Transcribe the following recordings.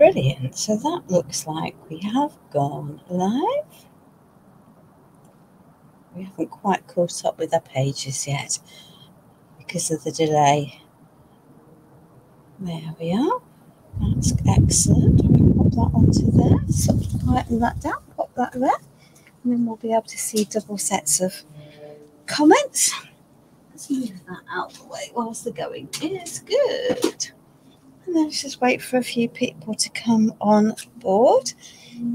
Brilliant. So that looks like we have gone live. We haven't quite caught up with our pages yet because of the delay. There we are. That's excellent. We'll pop that onto there. So quieten that down, pop that there. And then we'll be able to see double sets of comments. Let's move that out of the way whilst the going is good. And then let's just wait for a few people to come on board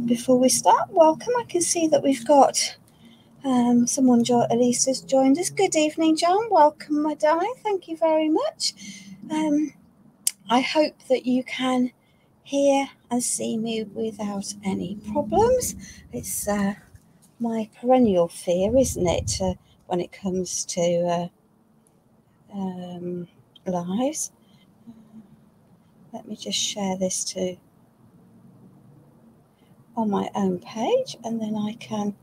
before we start. Welcome. I can see that we've got someone, Elise, has joined us. Good evening, John. Welcome, my darling. Thank you very much. I hope that you can hear and see me without any problems. It's my perennial fear, isn't it, when it comes to lives. Let me just share this on my own page, and then I can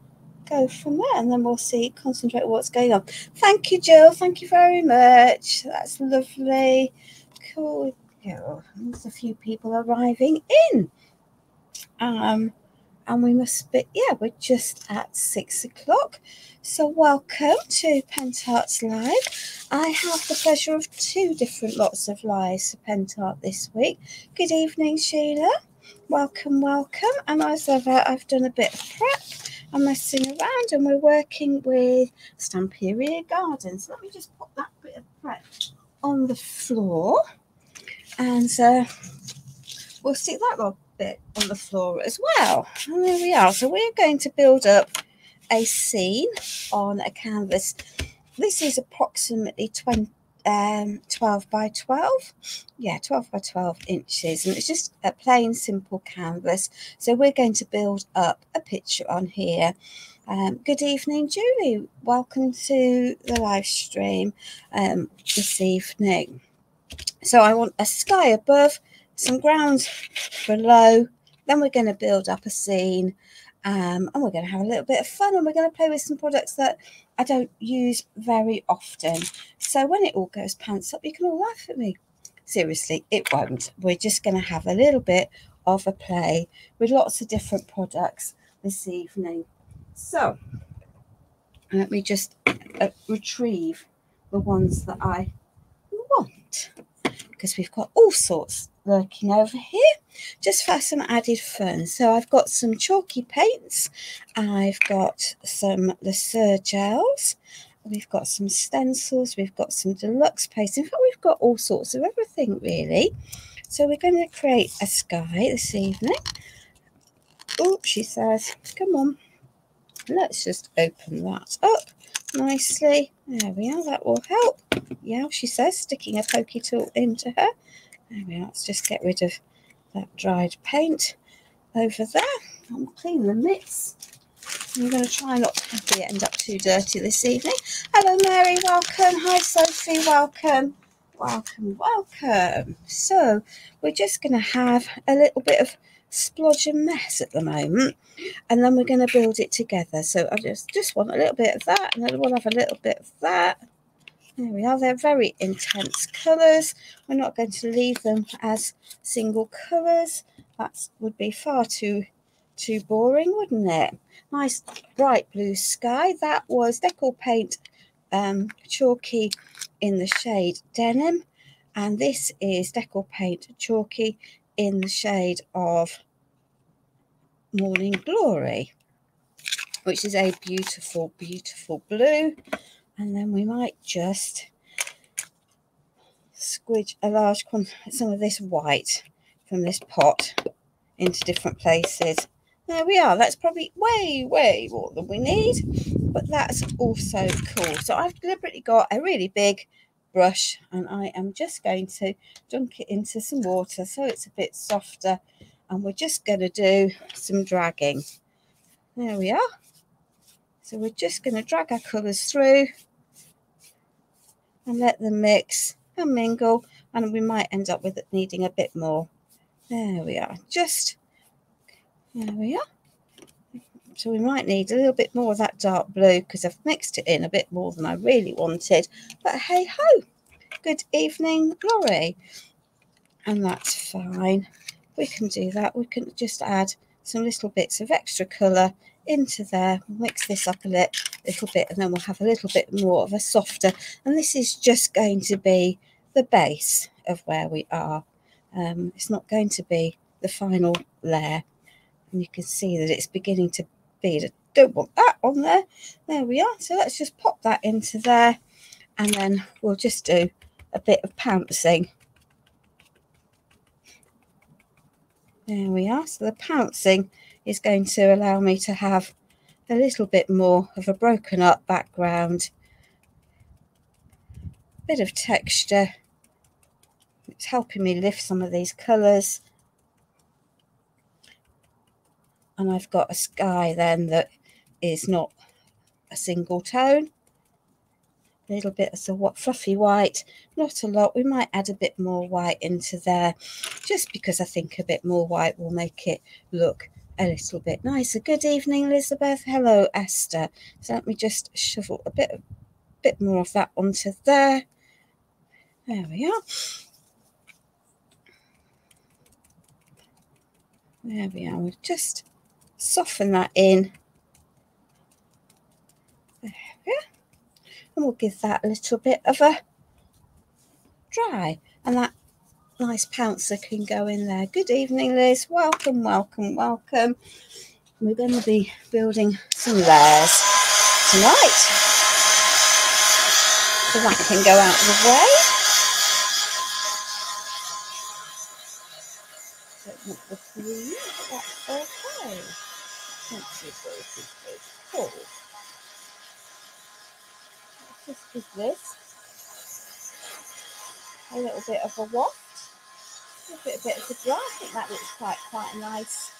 go from there, and then we'll concentrate on what's going on. Thank you, Jill. Thank you very much. That's lovely. Cool. There's a few people arriving in. And we must be, we're just at 6 o'clock. So welcome to Pentart Live. I have the pleasure of 2 different lots of lives for Pentart this week. Good evening, Sheila. Welcome, welcome. And as ever, I've done a bit of prep. I'm messing around, and we're working with Stamperia Gardens. Let me just put that bit of prep on the floor. And we'll stick that little bit on the floor as well. And there we are. So we're going to build up a scene on a canvas. This is approximately 12 by 12. Yeah, 12 by 12 inches. And it's just a plain, simple canvas. So we're going to build up a picture on here. Good evening, Julie. Welcome to the live stream this evening. So I want a sky above, some ground below, then we're going to build up a scene, and we're going to have a little bit of fun, and we're going to play with some products that I don't use very often. So when it all goes pants up, you can all laugh at me. Seriously, it won't. We're just going to have a little bit of a play with lots of different products this evening. So let me just retrieve the ones that I want, because we've got all sorts lurking over here just for some added fun. So I've got some chalky paints, I've got some Lasur gels, we've got some stencils, we've got some deluxe paste. In fact, we've got all sorts of everything really. So we're going to create a sky this evening. Oh, she says, come on, let's just open that up nicely. There we are, that will help. Yeah, she says, sticking a pokey tool into her. There we are. Let's just get rid of that dried paint over there. I'll clean the mitts. I'm going to try not to have it end up too dirty this evening. Hello, Mary. Welcome. Hi, Sophie. Welcome. Welcome, welcome. So we're just going to have a little bit of splodge and mess at the moment, and then we're going to build it together. So I just want a little bit of that, and then we'll have a little bit of that. There we are. They're very intense colours. We're not going to leave them as single colours. That would be far too boring, wouldn't it? Nice bright blue sky. That was Deco Paint Chalky in the shade Denim, and this is Deco Paint Chalky in the shade of Morning Glory, which is a beautiful, beautiful blue. And then we might just squidge a large some of this white from this pot into different places. There we are. That's probably way, way more than we need, but that's also cool. So I've deliberately got a really big brush, and I am just going to dunk it into some water so it's a bit softer, and we're just going to do some dragging. There we are. So we're just going to drag our colours through and let them mix and mingle, and we might end up with it needing a bit more. There we are. There we are. So we might need a little bit more of that dark blue because I've mixed it in a bit more than I really wanted. But hey ho. Good evening, Laurie. And that's fine. we can do that. We can just add some little bits of extra colour into there, mix this up a little bit, and then we'll have a little bit more of a softer, and this is just going to be the base of where we are. It's not going to be the final layer, and you can see that it's beginning to bead. I don't want that on there. There we are. So let's just pop that into there, and then we'll just do a bit of pouncing. There we are. So the pouncing is going to allow me to have a little bit more of a broken up background, bit of texture. It's helping me lift some of these colours. And I've got a sky then that is not a single tone. A little bit of the fluffy white, not a lot. We might add a bit more white into there, just because I think a bit more white will make it look a little bit nicer. Good evening, Elizabeth. Hello, Esther. So let me just shovel a bit more of that onto there. There we are. There we are. We'll just soften that in. There we are. And we'll give that a little bit of a dry, and that nice pouncer can go in there. Good evening, Liz. Welcome, welcome, welcome. We're going to be building some layers tonight, so that can go out of the way. Don't want the green, but that's okay. Let's see, cool. Let's just give this a little bit of a waft, a bit of a dry. I think that looks quite a nice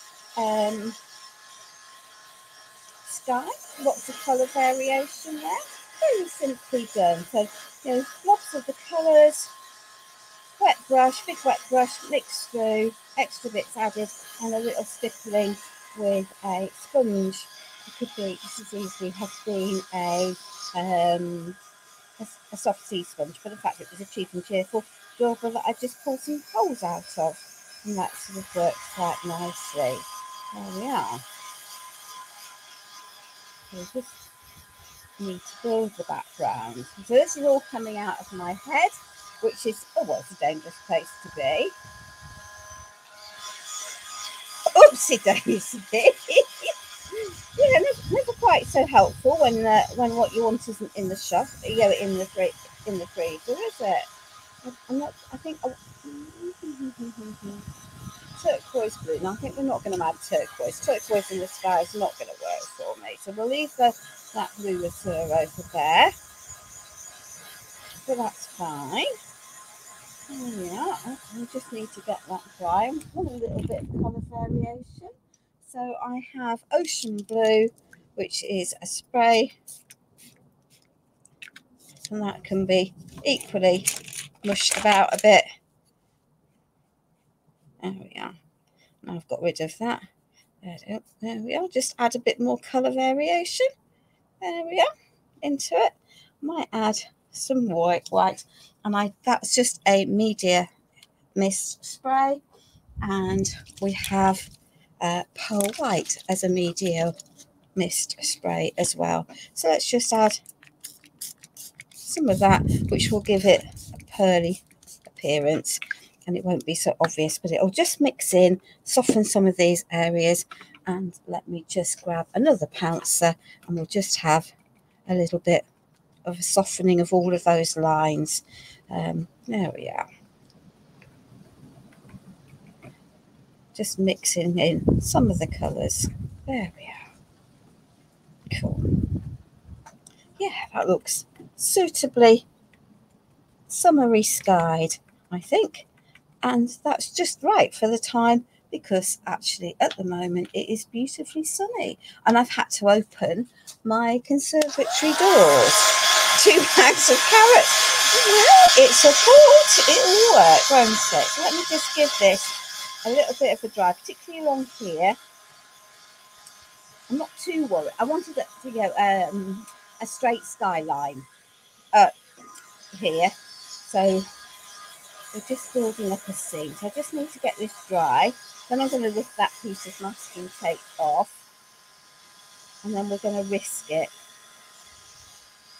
sky. Lots of colour variation there. Very simply done. So, you know, lots of the colours. Wet brush, big wet brush, mixed through, extra bits added, and a little stippling with a sponge. It could be, this is easily have been a soft sea sponge, but in fact it was a cheap and cheerful dauber that I just pulled some holes out of, and that sort of works quite nicely. There we are. So we just need to build the background. So this is all coming out of my head, which is, oh, well, it's a dangerous place to be. Oopsie daisy. Yeah, never quite so helpful when what you want isn't in the shop, you know, in the freezer, is it? I'm not. I think turquoise blue. No, I think we're not going to add turquoise. Turquoise in the sky is not going to work for me. So we'll leave that blue reserve over there. So that's fine. Yeah, I just need to get that dry. I want a little bit of colour variation. So I have ocean blue, which is a spray, and that can be equally mushed about a bit. There we are. Now I've got rid of that. There we are. Just add a bit more colour variation. There we are. Into it. Might add some white, and that's just a media mist spray, and we have pearl white as a media mist spray as well. So let's just add some of that, which will give it a pearly appearance, and it won't be so obvious, but it'll just mix in, soften some of these areas. And let me just grab another pouncer, and we'll just have a little bit of a softening of all of those lines. There we are. Just mixing in some of the colours. There we are. Cool. Yeah, that looks suitably summery skied, I think. And that's just right for the time, because actually at the moment it is beautifully sunny. And I've had to open my conservatory doors. 2 bags of carrots. Well, it's a thought. It'll work, won't it? So let me just give this a little bit of a dry, particularly along here. I'm not too worried. I wanted it to go a straight skyline here. So we're just building up a scene. So I just need to get this dry. Then I'm going to lift that piece of masking tape off, and then we're going to risk it.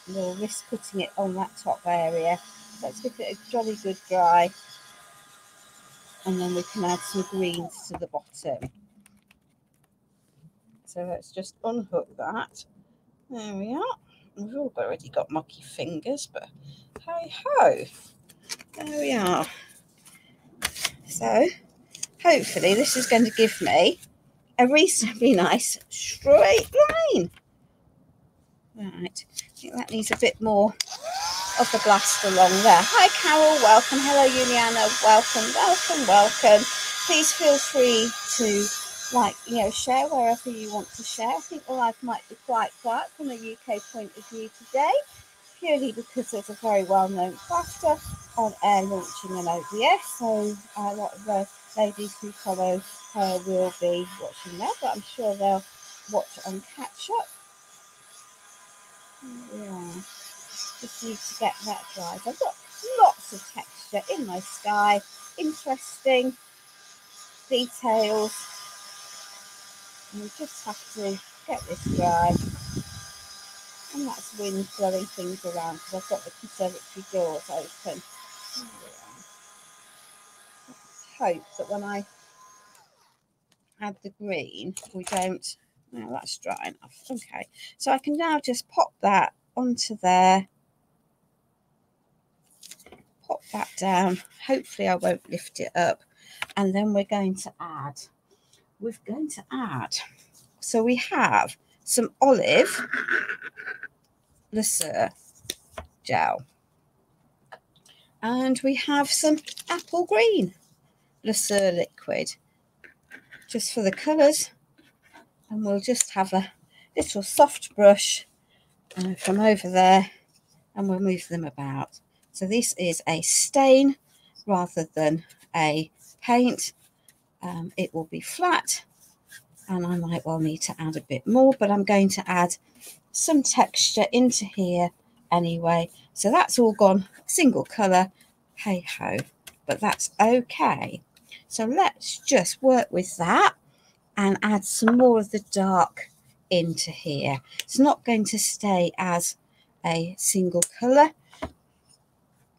We'll risk putting it on that top area. Let's give it a jolly good dry, and then we can add some greens to the bottom. So let's just unhook that. There we are. We've all already got mucky fingers, but hey ho, there we are. So hopefully this is going to give me a reasonably nice straight line. Right, I think that needs a bit more of the blast along there. Hi Carol, welcome. Hello Juliana, welcome. Please feel free to share wherever you want to share. I think the live might be quite quiet from a UK point of view today, purely because there's a very well-known crafter on air launching an ODS, so a lot of the ladies who follow her will be watching that, but I'm sure they'll watch and catch up. Yeah, just need to get that dry. I've got lots of texture in my sky, interesting details, and we just have to get this dry. And that's wind blowing things around because I've got the conservatory doors open. Let's hope that when I add the green, we don't. No, that's dry enough. Okay, so I can now just pop that onto there. Pop that down. Hopefully I won't lift it up. And then we're going to add. So we have some olive Lesueur gel. And we have some apple green Lesueur liquid. Just for the colours. And we'll just have a little soft brush from over there. And we'll move them about. So this is a stain rather than a paint. It will be flat. And I might well need to add a bit more, but I'm going to add some texture into here anyway. So that's all gone single colour, hey ho, but that's okay. So let's just work with that and add some more of the dark into here. It's not going to stay as a single colour.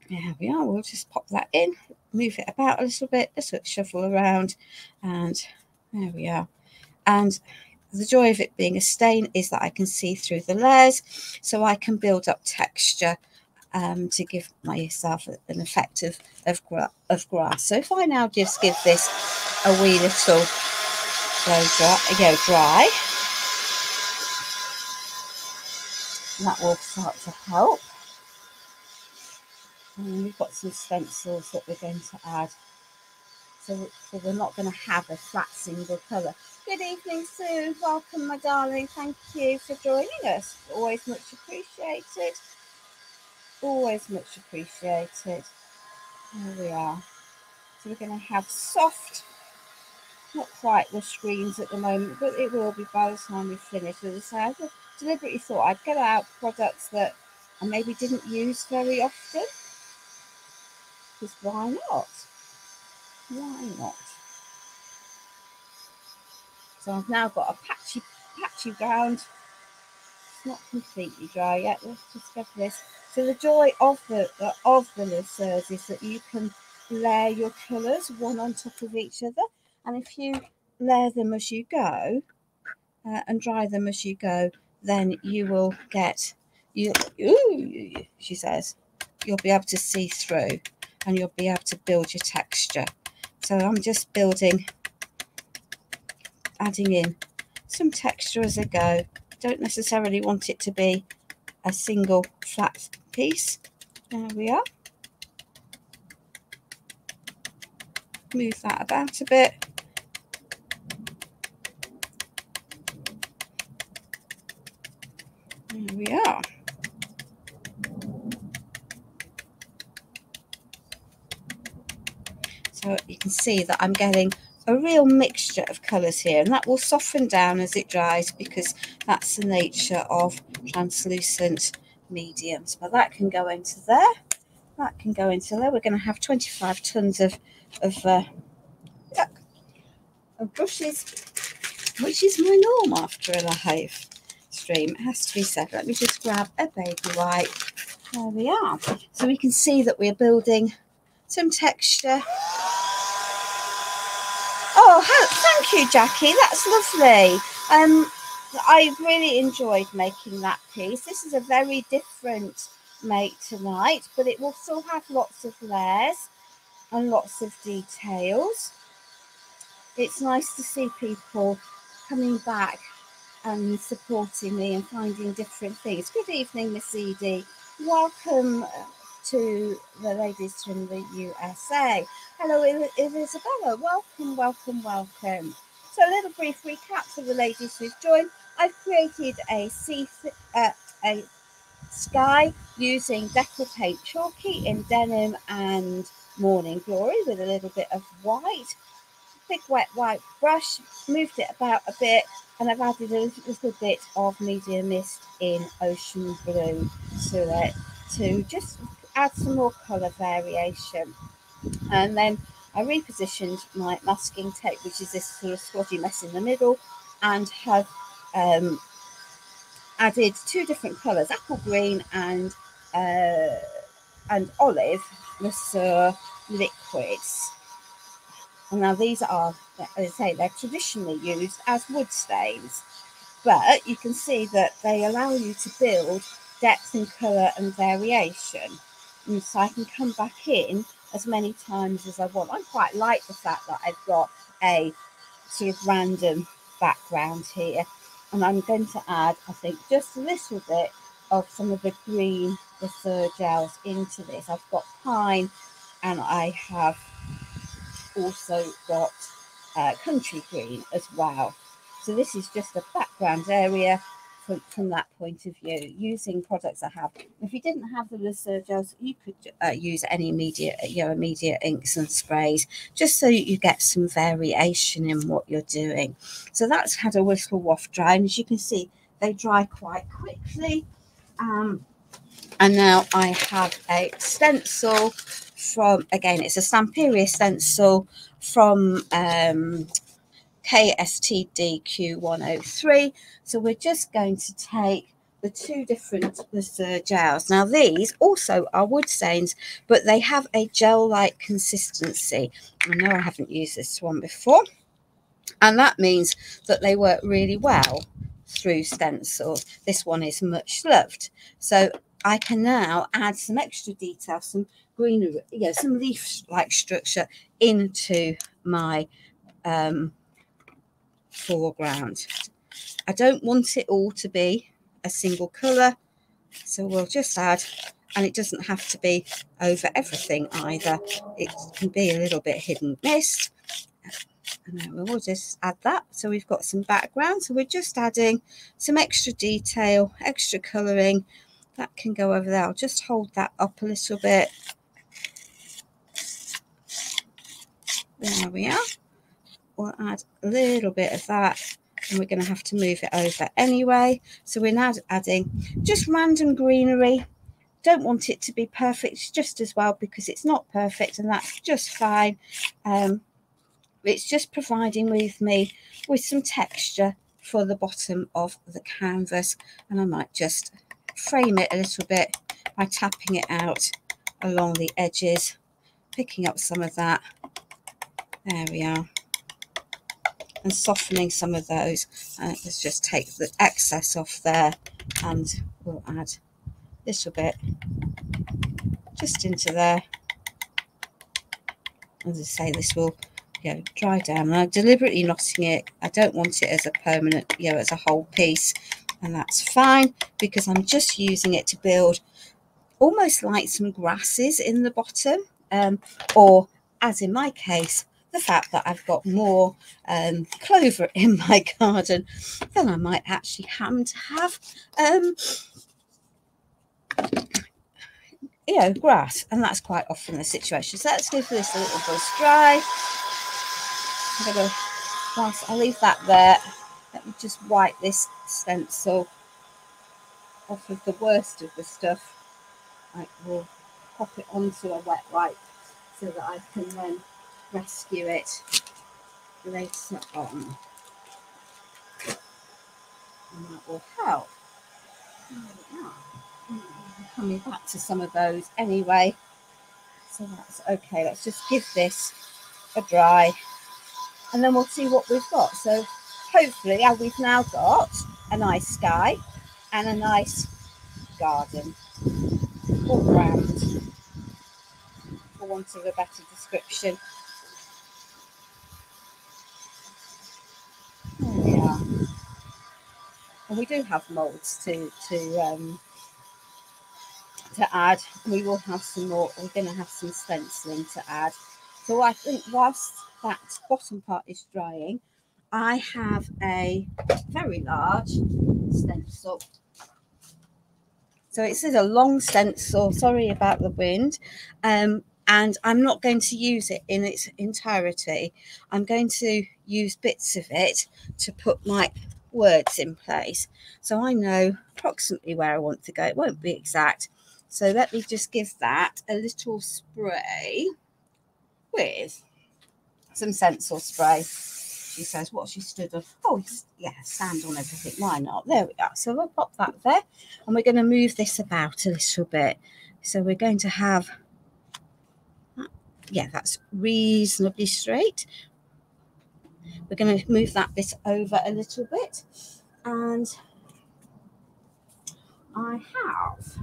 There we are. We'll just pop that in, move it about a little bit, just shuffle around, and there we are. And the joy of it being a stain is that I can see through the layers, so I can build up texture to give myself an effect of grass. So if I now just give this a wee little dry, and that will start to help. And we've got some stencils that we're going to add. So we're not going to have a flat single colour. Good evening, Sue. Welcome, my darling. Thank you for joining us. Always much appreciated. Always much appreciated. There we are. So we're going to have soft, not quite the screens at the moment, but it will be by the time we finish. As I say, I deliberately thought I'd get out products that I maybe didn't use very often. Because why not? Why not? So I've now got a patchy ground. It's not completely dry yet. Let's just get this. So the joy of the Lesueurs is that you can layer your colours one on top of each other, and if you layer them as you go and dry them as you go, then you will get she says, you'll be able to see through, and you'll be able to build your texture. So I'm just adding in some texture as I go. Don't necessarily want it to be a single flat piece. There we are. Move that about a bit. There we are. So you can see that I'm getting a real mixture of colours here, and that will soften down as it dries because that's the nature of translucent mediums. But that can go into there. That can go into there. We're going to have 25 tons of brushes, which is my norm after a live stream. It has to be said. Let me just grab a baby wipe. There we are. So we can see that we're building some texture. Oh, thank you, Jackie. That's lovely. I really enjoyed making that piece. This is a very different make tonight, but it will still have lots of layers and lots of details. It's nice to see people coming back and supporting me and finding different things. Good evening, Miss Edie. Welcome to the ladies from the USA. Hello, Isabella. Welcome, welcome, welcome. So a little brief recap for the ladies who've joined. I've created a sky using Decor Paint Chalky in denim and Morning Glory with a little bit of white. Big wet white brush, moved it about a bit, and I've added a little bit of medium mist in ocean blue to it to just add some more colour variation. And then I repositioned my masking tape, which is this sort of squodgy mess in the middle, and have added two different colours, apple green and olive Lesueur liquids. And now these are, as I say, they're traditionally used as wood stains, but you can see that they allow you to build depth and colour and variation. And so I can come back in as many times as I want. I quite like the fact that I've got a sort of random background here. And I'm going to add, I think, just a little bit of some of the green Lesueur gels into this. I've got pine and I have also got country green as well. So this is just a background area from that point of view, using products I have. If you didn't have the Lesueur gels, you could use any immediate inks and sprays, just so you get some variation in what you're doing. So that's had a whistle waft dry, and as you can see, they dry quite quickly. And now I have a stencil from, again, it's a Stamperia stencil from KSTDQ103. So we're just going to take the two different Lesueur gels. Now these also are wood stains, but they have a gel-like consistency. I know I haven't used this one before, and that means that they work really well through stencils. This one is much loved. So I can now add some extra detail, some greenery, some leaf-like structure into my foreground. I don't want it all to be a single colour, so we'll just add, and it doesn't have to be over everything either. It can be a little bit hidden mist. And then we'll just add that. So we've got some background. So we're just adding some extra detail, extra colouring. That can go over there. I'll just hold that up a little bit. There we are. We'll add a little bit of that, and we're going to have to move it over anyway. So we're now adding just random greenery. Don't want it to be perfect just as well, because it's not perfect, and that's just fine. It's just providing me with some texture for the bottom of the canvas, and I might just frame it a little bit by tapping it out along the edges, picking up some of that. There we are. And softening some of those. Let's just take the excess off there, and we'll add a little bit just into there. As I say, this will dry down. And I'm deliberately knotting it. I don't want it as a permanent, as a whole piece, and that's fine, because I'm just using it to build almost like some grasses in the bottom, or as in my case, the fact that I've got more clover in my garden than I might actually happen to have grass, and that's quite often the situation. So let's give this a little buzz dry. I'll leave that there. Let me just wipe this stencil off of the worst of the stuff. Like, we'll pop it onto a wet wipe so that I can then rescue it later on. And that will help. Coming back to some of those anyway. So that's okay. Let's just give this a dry and then we'll see what we've got. So hopefully we've now got a nice sky and a nice garden all round, for want of a better description. There we are. And we do have moulds to add. We will have some more. We're going to have some stenciling to add. So I think whilst that bottom part is drying, I have a very large stencil. So it is a long stencil. Sorry about the wind. And I'm not going to use it in its entirety. I'm going to use bits of it to put my words in place. So I know approximately where I want to go. It won't be exact. So let me just give that a little spray with some stencil spray. She says, what she stood on? Oh, yeah, sand on everything. Why not? There we are. So we'll pop that there. And we're going to move this about a little bit. So we're going to have, yeah, that's reasonably straight. We're going to move that bit over a little bit. And I have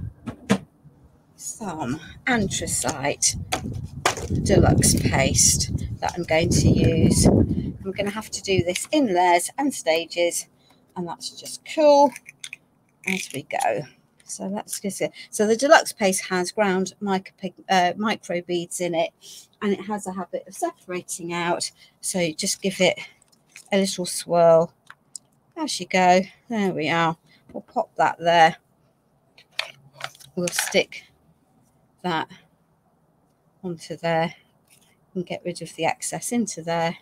some anthracite deluxe paste that I'm going to use. I'm going to have to do this in layers and stages, and that's just cool as we go. So that's just it. So the deluxe paste has ground micro beads in it, and it has a habit of separating out. So you just give it a little swirl as you go. There we are. We'll pop that there. We'll stick that onto there and get rid of the excess into there.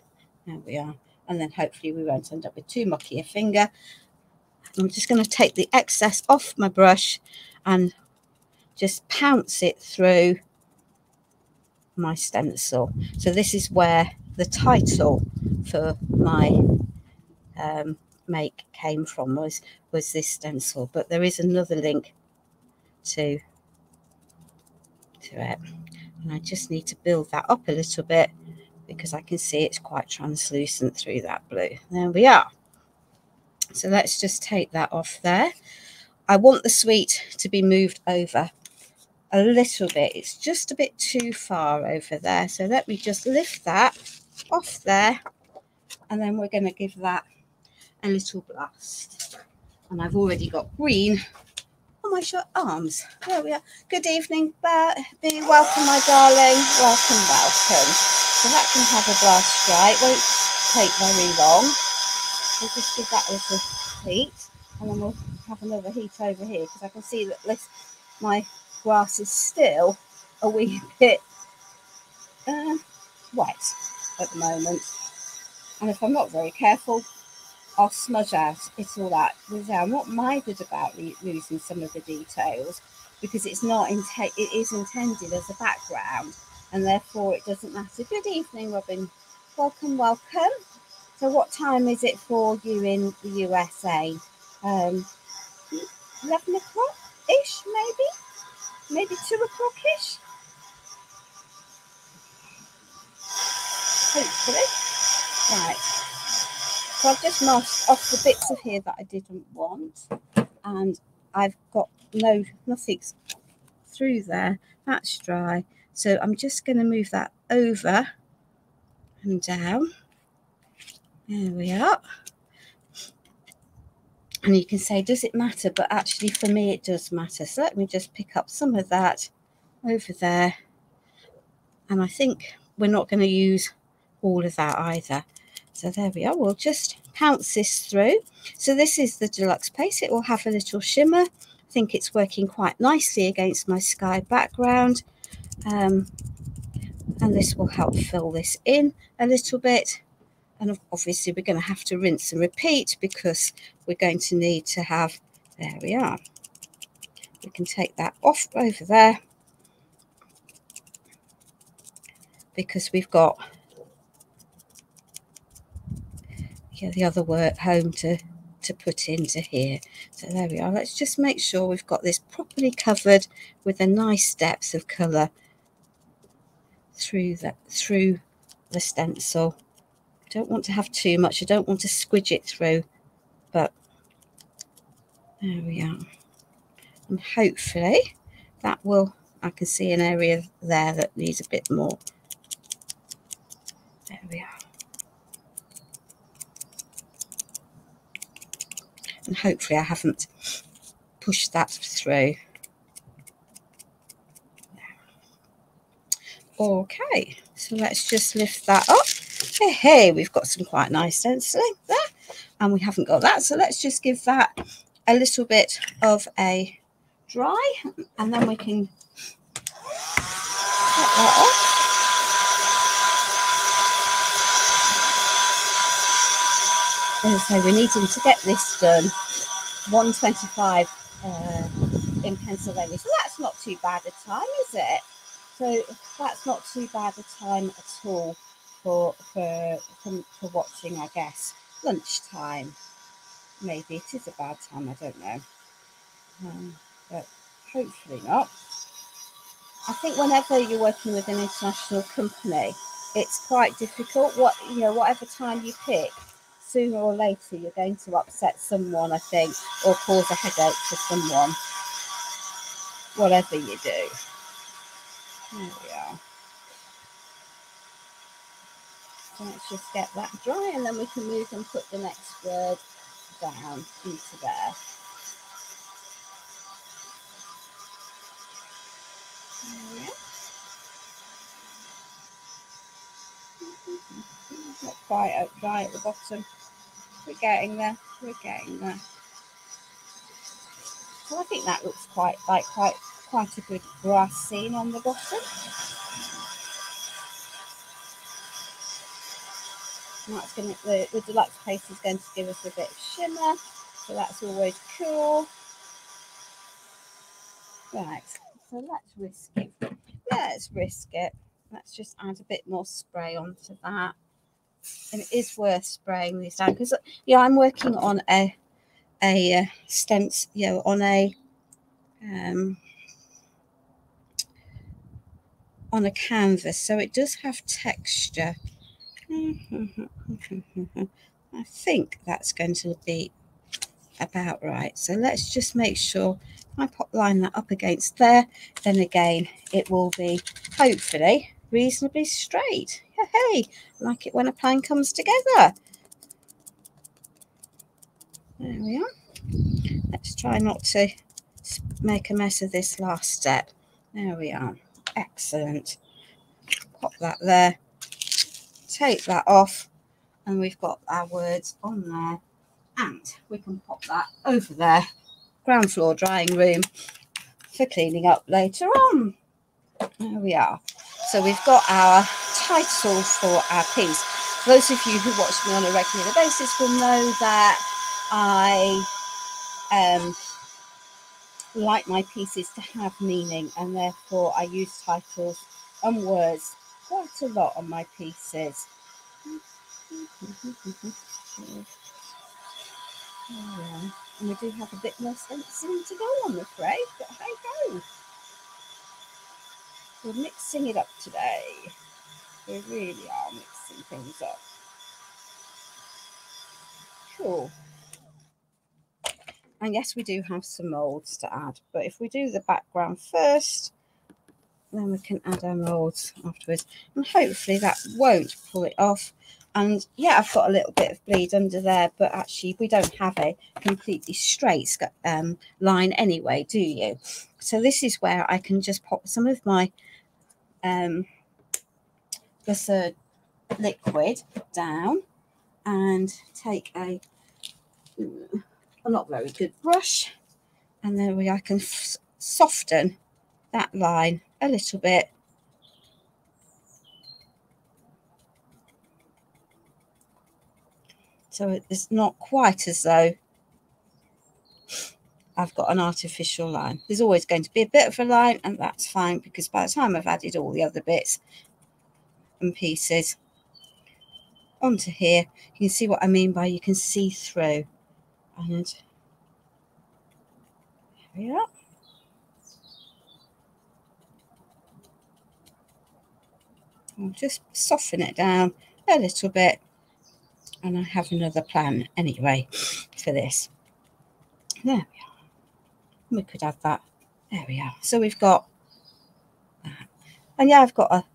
There we are. And then hopefully we won't end up with too mucky a finger. I'm just going to take the excess off my brush and just pounce it through my stencil. So this is where the title for my make came from, was this stencil, but there is another link to it, and I just need to build that up a little bit because I can see it's quite translucent through that blue. There we are. So let's just take that off there. I want the sweet to be moved over a little bit. It's just a bit too far over there. So let me just lift that off there, and then we're going to give that a little blast. And I've already got green on my short arms. There we are. Good evening, Bee. Welcome, my darling. Welcome, welcome. So that can have a blast dry. It won't take very long. We'll just give that a little heat, and then we'll have another heat over here because I can see that my grass is still a wee bit wet at the moment. And if I'm not very careful, I'll smudge out all that. I'm not minded about losing some of the details because it's not it is intended as a background, and therefore it doesn't matter. Good evening, Robin. Welcome, welcome. So what time is it for you in the USA? 11 o'clock-ish, maybe 2 o'clock-ish. Hopefully. Right. So I've just masked off the bits of here that I didn't want, and I've got nothing through there. That's dry. So I'm just going to move that over and down. There we are. And you can say, does it matter? But actually for me it does matter. So let me just pick up some of that over there. And I think we're not going to use all of that either. So there we are. We'll just pounce this through. So this is the deluxe paste. It will have a little shimmer. I think it's working quite nicely against my sky background. And this will help fill this in a little bit. And obviously we're going to have to rinse and repeat because we're going to need to have, there we are. We can take that off over there. because we've got the other work home to put into here. So there we are. Let's just make sure we've got this properly covered with a nice depth of colour through the stencil. I don't want to have too much. I don't want to squidge it through, but there we are. And hopefully that will, I can see an area there that needs a bit more. There we are. And hopefully I haven't pushed that through. Okay, so let's just lift that up. Hey, we've got some quite nice stenciling there, and we haven't got that, so let's just give that a little bit of a dry, and then we can get that off. As I say, we're needing to get this done 1:25 in Pennsylvania, so that's not too bad a time, is it? So that's not too bad a time at all for watching, I guess. Lunchtime, maybe it is a bad time, I don't know, but hopefully not. I think whenever you're working with an international company, it's quite difficult. Whatever time you pick, sooner or later you're going to upset someone, I think, or cause a headache for someone, whatever you do. There we are. So let's just get that dry, and then we can move and put the next word down into there. There we are. Not quite dry at the bottom. We're getting there. We're getting there. So I think that looks quite a good grass scene on the bottom. And that's going to, the deluxe paste is going to give us a bit of shimmer, so that's always cool. Right, so let's risk it. Let's risk it. Let's just add a bit more spray onto that. And it is worth spraying these down because I'm working on a stencil, on a canvas, so it does have texture. I think that's going to be about right. So let's just make sure I line that up against there. Then again, it will be hopefully reasonably straight. Hey, like it when a plan comes together. There we are. Let's try not to make a mess of this last step. There we are. Excellent. Pop that there. Take that off, and we've got our words on there, and we can pop that over there. Ground floor drying room for cleaning up later on. There we are. So we've got our title for our piece. Those of you who watch me on a regular basis will know that I like my pieces to have meaning, and therefore I use titles and words quite a lot on my pieces. Yeah. And we do have a bit more stenciling to go, I'm afraid, but hey ho. We're mixing it up today. We really are mixing things up. Cool. And yes, we do have some moulds to add, but if we do the background first, then we can add our moulds afterwards. And hopefully that won't pull it off. And yeah, I've got a little bit of bleed under there, but actually we don't have a completely straight line anyway, do you? So this is where I can just pop some of my gusset liquid down and take a not very good brush, and then I can soften that line a little bit. So it's not quite as though I've got an artificial line. There's always going to be a bit of a line, and that's fine, because by the time I've added all the other bits, and pieces onto here. You can see what I mean by you can see through. And there we are. I'll just soften it down a little bit, and I have another plan anyway for this. There we are. We could have that. There we are. So we've got that. And yeah, I've got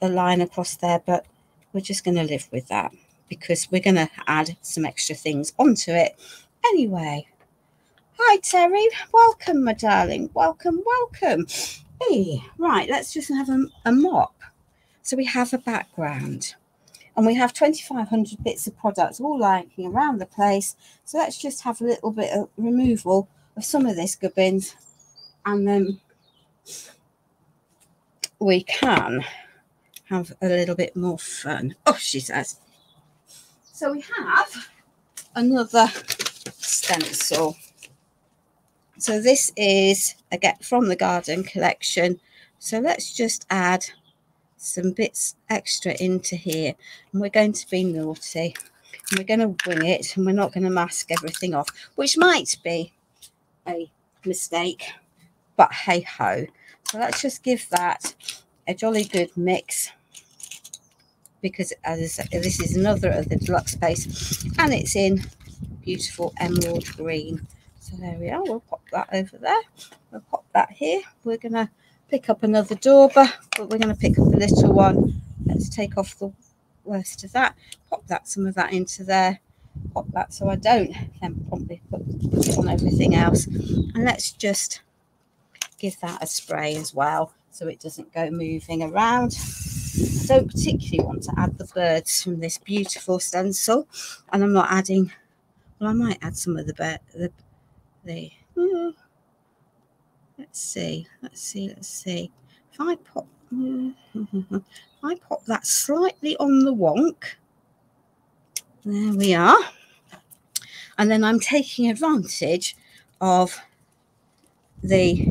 a line across there, but we're just going to live with that because we're going to add some extra things onto it anyway. Hi Terry, welcome my darling, welcome, welcome. Hey, right, let's just have a mop. So we have a background and we have 2,500 bits of products all lying around the place. So let's just have a little bit of removal of some of this gubbins, and then we can have a little bit more fun. Oh, she says. So we have another stencil. So this is again from the garden collection. So let's just add some bits extra into here, and we're going to be naughty and we're going to wing it, and we're not going to mask everything off, which might be a mistake, but hey ho. So let's just give that a jolly good mix, because as I said, this is another of the deluxe base and it's in beautiful emerald green. So there we are. We'll pop that over there. We'll pop that here. We're going to pick up another dauber, but we're going to pick up a little one. Let's take off the worst of that. Pop that, some of that into there. Pop that so I don't then promptly put it on everything else. And let's just give that a spray as well so it doesn't go moving around. I don't particularly want to add the birds from this beautiful stencil, and I'm not adding, well, I might add some of the let's see. If I pop that slightly on the wonk, there we are. And then I'm taking advantage of the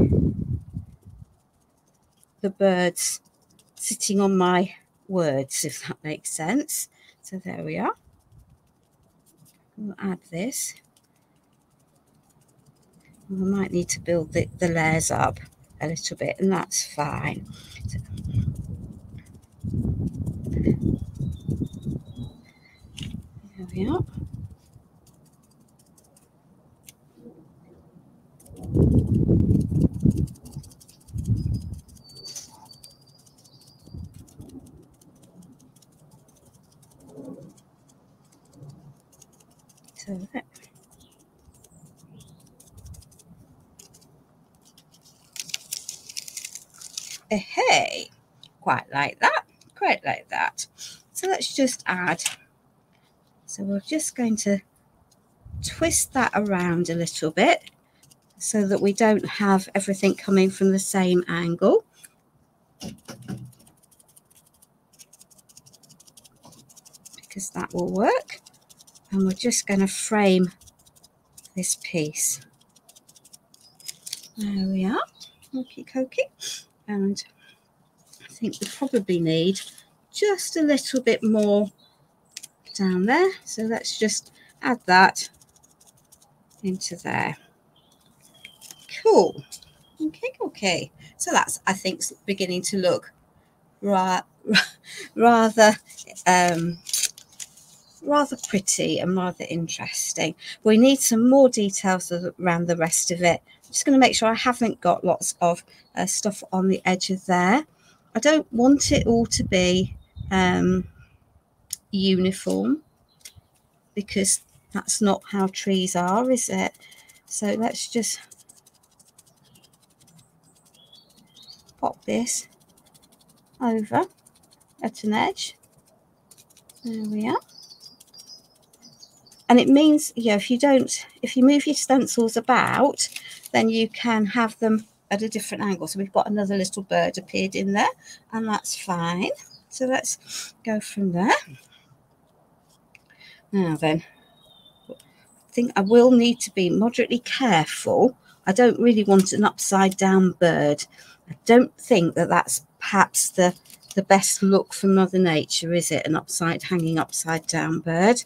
birds sitting on my words, if that makes sense. So there we are. We'll add this. We might need to build the layers up a little bit, and that's fine. So, there we are. So that. Hey, quite like that. So let's just add. So we're just going to twist that around a little bit so that we don't have everything coming from the same angle. Because that will work. And we're just going to frame this piece. There we are. Okie dokie. And I think we probably need just a little bit more down there. So let's just add that into there. Cool. Okay. So that's, I think, beginning to look rather pretty and rather interesting. We need some more details around the rest of it. I'm just going to make sure I haven't got lots of stuff on the edge of there. I don't want it all to be uniform, because that's not how trees are, is it? So let's just pop this over at an edge. There we are. And it means, if you move your stencils about, then you can have them at a different angle. So we've got another little bird appeared in there, and that's fine. So let's go from there. Now then, I think I will need to be moderately careful. I don't really want an upside down bird. I don't think that that's perhaps the the best look for Mother Nature, is it? An hanging upside down bird.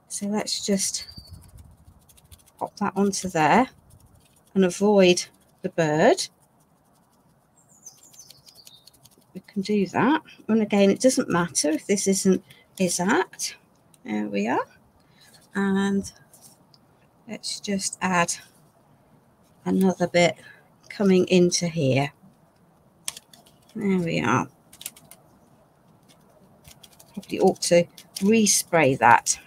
So let's just pop that onto there and avoid the bird. We can do that. And again, it doesn't matter if this isn't exact. There we are. And let's just add another bit coming into here. There we are. Probably ought to respray that.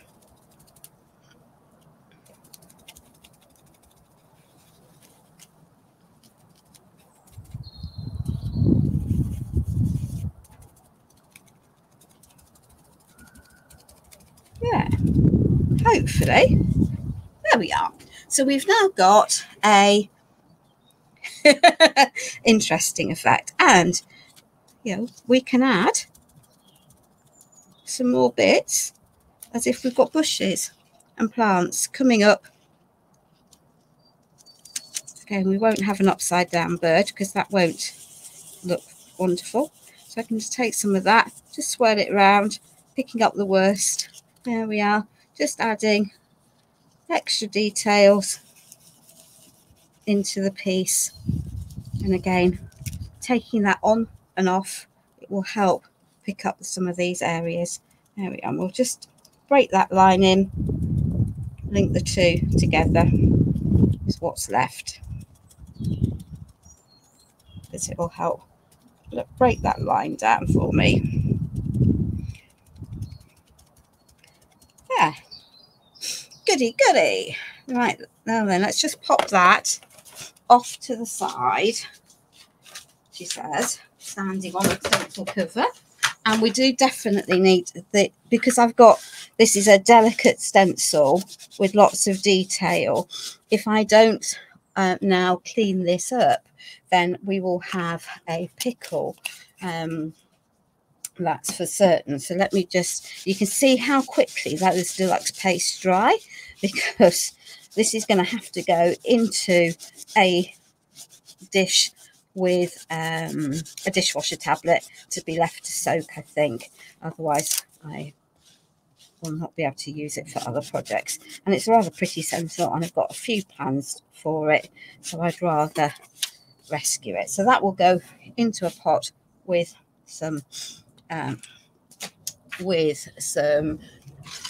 Yeah, hopefully. There we are. So we've now got a interesting effect, and you know, we can add some more bits as if we've got bushes and plants coming up. Again, we won't have an upside down bird because that won't look wonderful. So I can just take some of that, just swirl it around, picking up the worst. There we are, just adding extra details into the piece. And again, taking that on and off, it will help pick up some of these areas. There we are. We'll just break that line in, link the two together is what's left. Because it will help break that line down for me. Yeah, goody goody. Right, now then, let's just pop that off to the side, she says, standing on the tinsel cover. And we do definitely need the, because I've got, this is a delicate stencil with lots of detail. If I don't now clean this up, then we will have a pickle. That's for certain. So let me just, you can see how quickly that is deluxe paste dry, because this is going to have to go into a dish with a dishwasher tablet to be left to soak, I think. Otherwise I will not be able to use it for other projects. And it's a rather pretty stencil, and I've got a few plans for it, so I'd rather rescue it. So that will go into a pot with some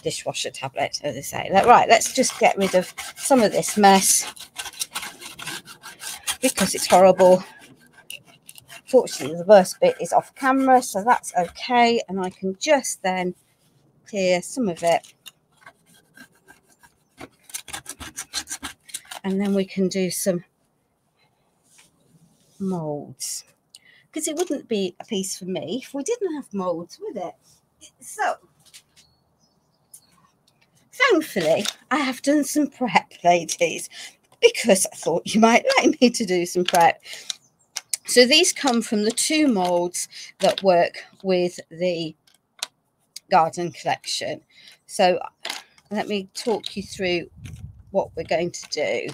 dishwasher tablet, as I say. Right, let's just get rid of some of this mess because it's horrible. Fortunately, the worst bit is off camera, so that's okay, and I can just then clear some of it, and then we can do some molds, because it wouldn't be a piece for me if we didn't have molds with it. So thankfully I have done some prep, ladies, because I thought you might like me to do some prep. So these come from the two molds that work with the garden collection. So let me talk you through what we're going to do.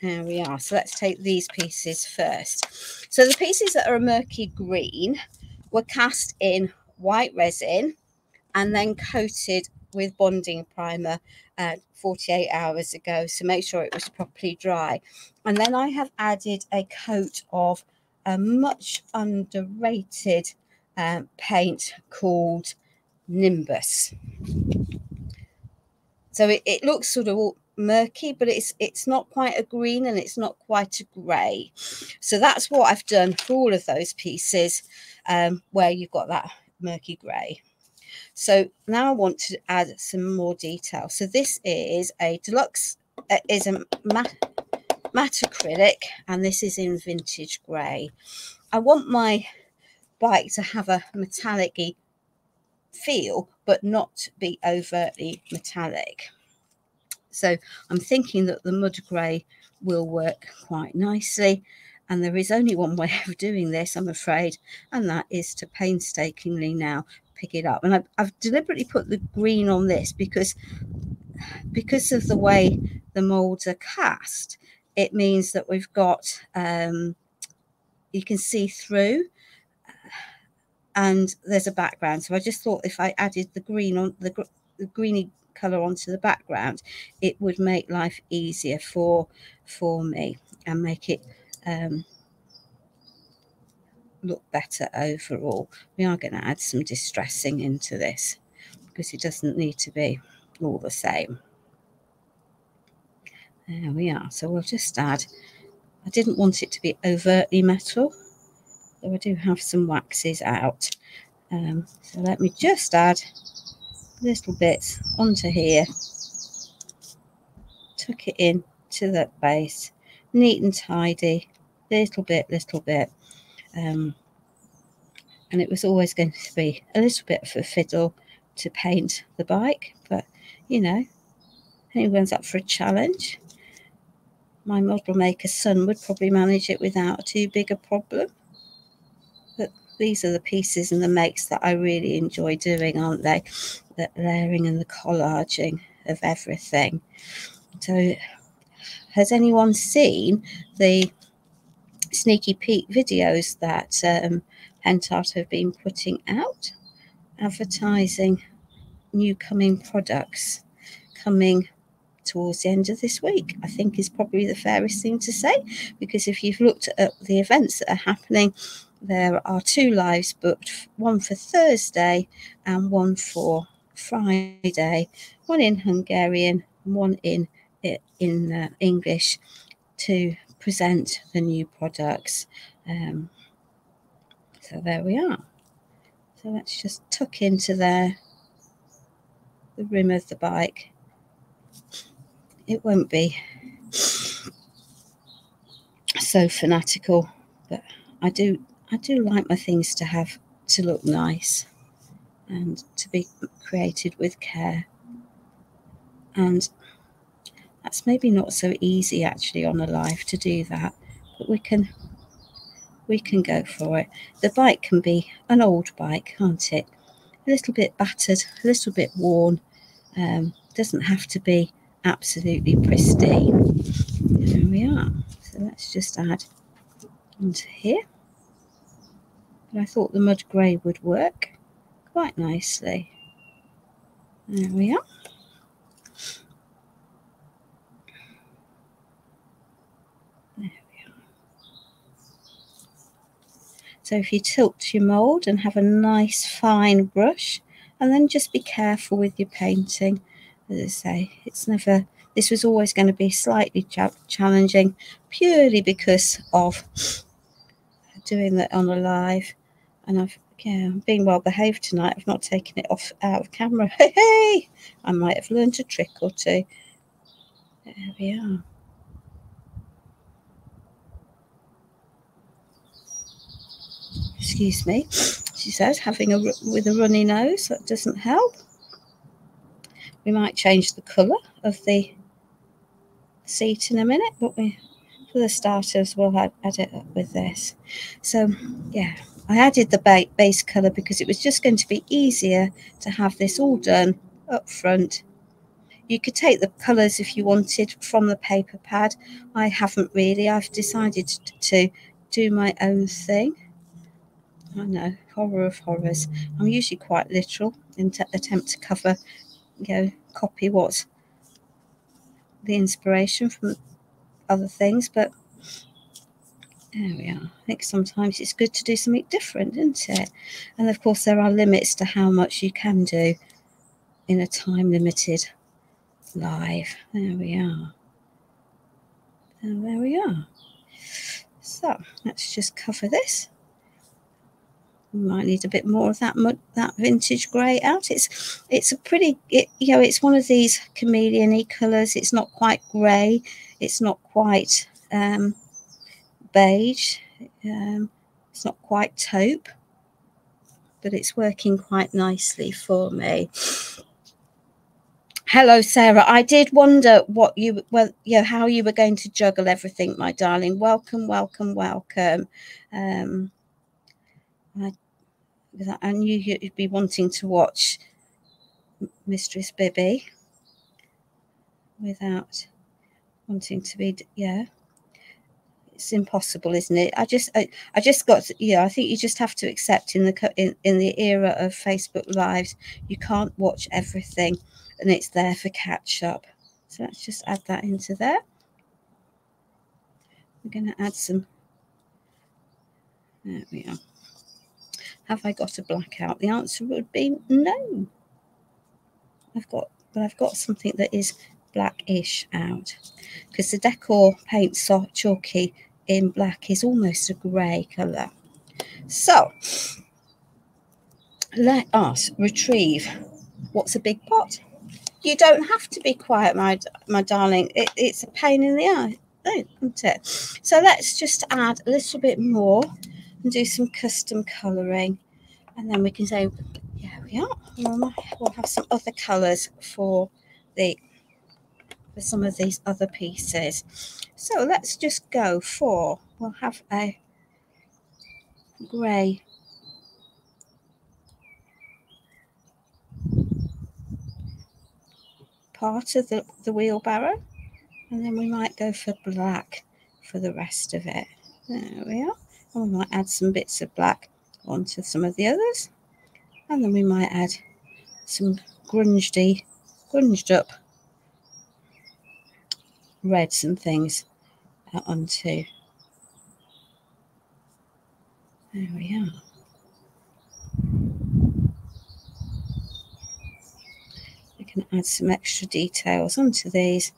Here we are. So let's take these pieces first. So the pieces that are a murky green were cast in white resin and then coated with bonding primer 48 hours ago. So make sure it was properly dry. And then I have added a coat of a much underrated paint called Nimbus. So it looks sort of all murky, but it's not quite a green and it's not quite a grey. So that's what I've done for all of those pieces where you've got that murky grey. So now I want to add some more detail. So this is a deluxe, is a matte acrylic, and this is in vintage grey. I want my bike to have a metallic-y feel, but not be overtly metallic. So I'm thinking that the mud grey will work quite nicely, and there is only one way of doing this, I'm afraid, and that is to painstakingly now pick it up. And I've deliberately put the green on this because of the way the molds are cast. It means that we've got you can see through, and there's a background. So I just thought if I added the green on the greeny colour onto the background, it would make life easier for me and make it look better overall. We are going to add some distressing into this because it doesn't need to be all the same. There we are. So we'll just add, I didn't want it to be overtly metal, though I do have some waxes out. So let me just add little bits onto here, tuck it in to the base, neat and tidy, little bit. And it was always going to be a little bit of a fiddle to paint the bike, but you know, anyone's up for a challenge. My model maker's son would probably manage it without too big a problem. But these are the pieces and the makes that I really enjoy doing, aren't they? The layering and the collaging of everything. So has anyone seen the sneaky peek videos that Pentart have been putting out, advertising new coming products coming towards the end of this week? I think is probably the fairest thing to say, because if you've looked at the events that are happening, there are 2 lives booked, one for Thursday and one for Friday, one in Hungarian, one in English, to present the new products. So there we are. So let's just tuck into there the rim of the bike. It won't be so fanatical, but I do like my things to look nice and to be created with care. And that's maybe not so easy actually on a live to do that, but we can go for it. The bike can be an old bike, can't it? A little bit battered, a little bit worn. Doesn't have to be absolutely pristine. There we are. So let's just add onto here. But I thought the mud grey would work quite nicely. There we are. There we are. So if you tilt your mould and have a nice fine brush, and then just be careful with your painting. As I say, it's never, this was always going to be slightly challenging, purely because of doing that on a live. And I'm being well behaved tonight. I've not taken it out of camera. Hey, I might have learned a trick or two. There we are. Excuse me, she says, with a runny nose, that doesn't help. We might change the colour of the seat in a minute, but for the starters, we'll add it up with this. So, yeah, I added the base colour because it was just going to be easier to have this all done up front. You could take the colours if you wanted from the paper pad. I haven't really. I've decided to do my own thing. I know, horror of horrors. I'm usually quite literal in attempt to cover, copy what's the inspiration from other things, but there we are. I think sometimes it's good to do something different, isn't it? And of course there are limits to how much you can do in a time limited live. There we are. And there we are. So let's just cover this. We might need a bit more of that vintage grey out. It's a pretty, it's one of these chameleon-y colours. It's not quite grey. It's not quite beige. It's not quite taupe, but it's working quite nicely for me. Hello, Sarah. I did wonder how you were going to juggle everything, my darling. Welcome. I knew you'd be wanting to watch Mistress Bibby without wanting to be, It's impossible, isn't it? I just got to, I think you just have to accept in the era of Facebook Lives, you can't watch everything, and it's there for catch up. So let's just add that into there. We're going to add some. There we are. Have I got a blackout? The answer would be no. I've got something that is blackish out, because the Decor paint soft chalky in black is almost a grey colour. So let us retrieve what's a big pot. You don't have to be quiet, my darling. It's a pain in the eye, isn't it? So let's just add a little bit more and do some custom colouring, and then we can say, yeah, we are. We'll have some other colours for some of these other pieces. So let's just go for, we'll have a grey part of the wheelbarrow, and then we might go for black for the rest of it. There we are. And we might add some bits of black onto some of the others, and then we might add some grunged up reds and things onto. There we are. We can add some extra details onto these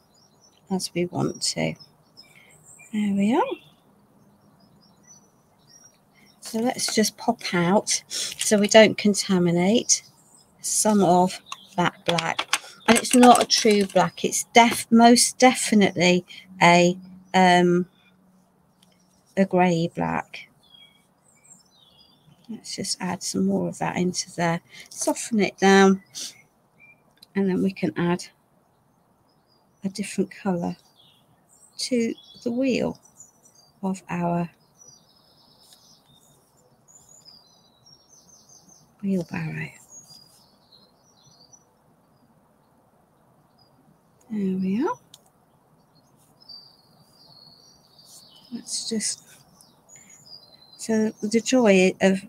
as we want to. There we are. So let's just pop out so we don't contaminate some of that black. And it's not a true black, it's most definitely a grey black. Let's just add some more of that into there, soften it down, and then we can add a different colour to the wheel of our wheelbarrow. There we are. Let's just, so the joy of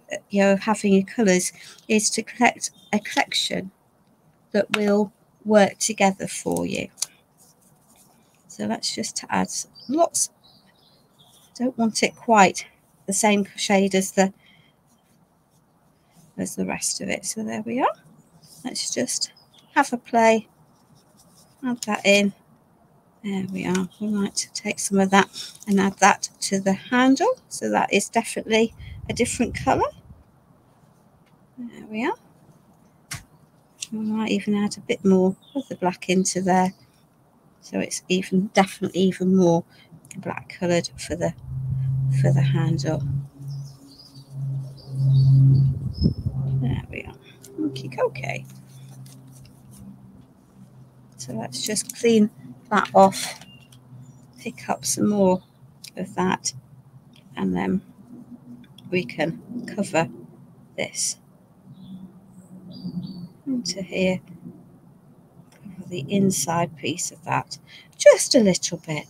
having your colours is to collect a collection that will work together for you. So let's just add lots. Don't want it quite the same shade as the rest of it. So there we are. Let's just have a play. Add that in. There we are. We might take some of that and add that to the handle. So that is definitely a different colour. There we are. We might even add a bit more of the black into there. So it's definitely even more black coloured for the handle. There we are. Okay. So let's just clean that off, pick up some more of that, and then we can cover this into here, cover the inside piece of that, just a little bit.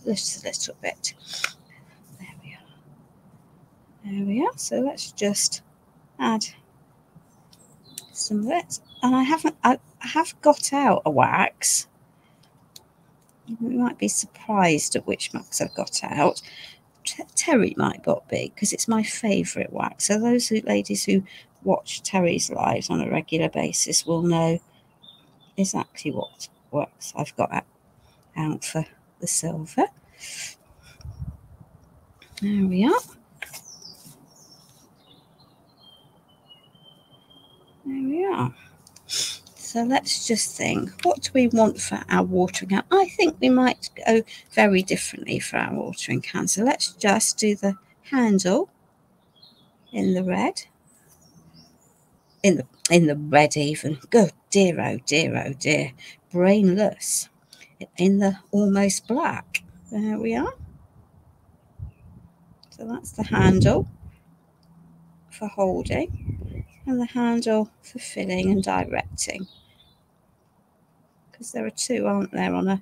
There we are. So let's just add some of it, and I have got out a wax. You might be surprised at which wax I've got out. Terry might not be, because it's my favourite wax. So those ladies who watch Terry's lives on a regular basis will know exactly what wax I've got out for the silver. There we are. There we are. So let's just think, what do we want for our watering can? I think we might go very differently for our watering can. So let's just do the handle in the red. In the red even. Good dear, oh dear. Brainless. In the almost black. There we are. So that's the handle for holding and the handle for filling and directing. Because there are two, aren't there, on a...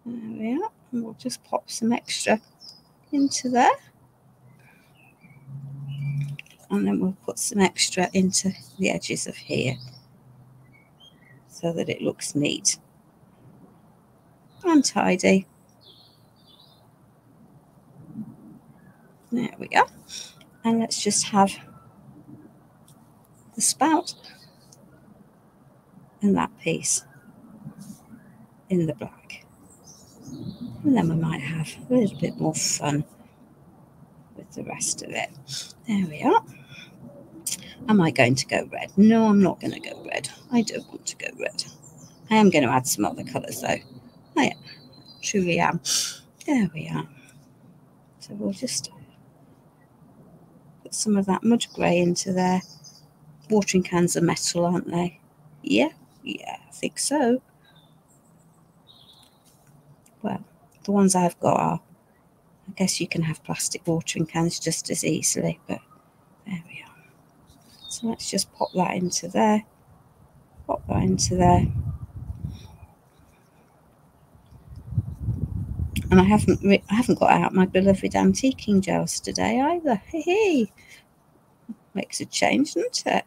There we are. And we'll just pop some extra into there. And then we'll put some extra into the edges of here so that it looks neat and tidy. There we go. And let's just have the spout and that piece in the black. And then we might have a little bit more fun with the rest of it. There we are. Am I going to go red? No, I'm not going to go red. I don't want to go red. I am going to add some other colours though. I truly am. There we are. So we'll just put some of that mud grey into there. Watering cans are metal, aren't they? Yeah, I think so. Well, the ones I've got are, I guess you can have plastic watering cans just as easily, but there we are. So let's just pop that into there. Pop that into there. And I haven't got out my beloved antiquing gels today either. Hey, makes a change, doesn't it?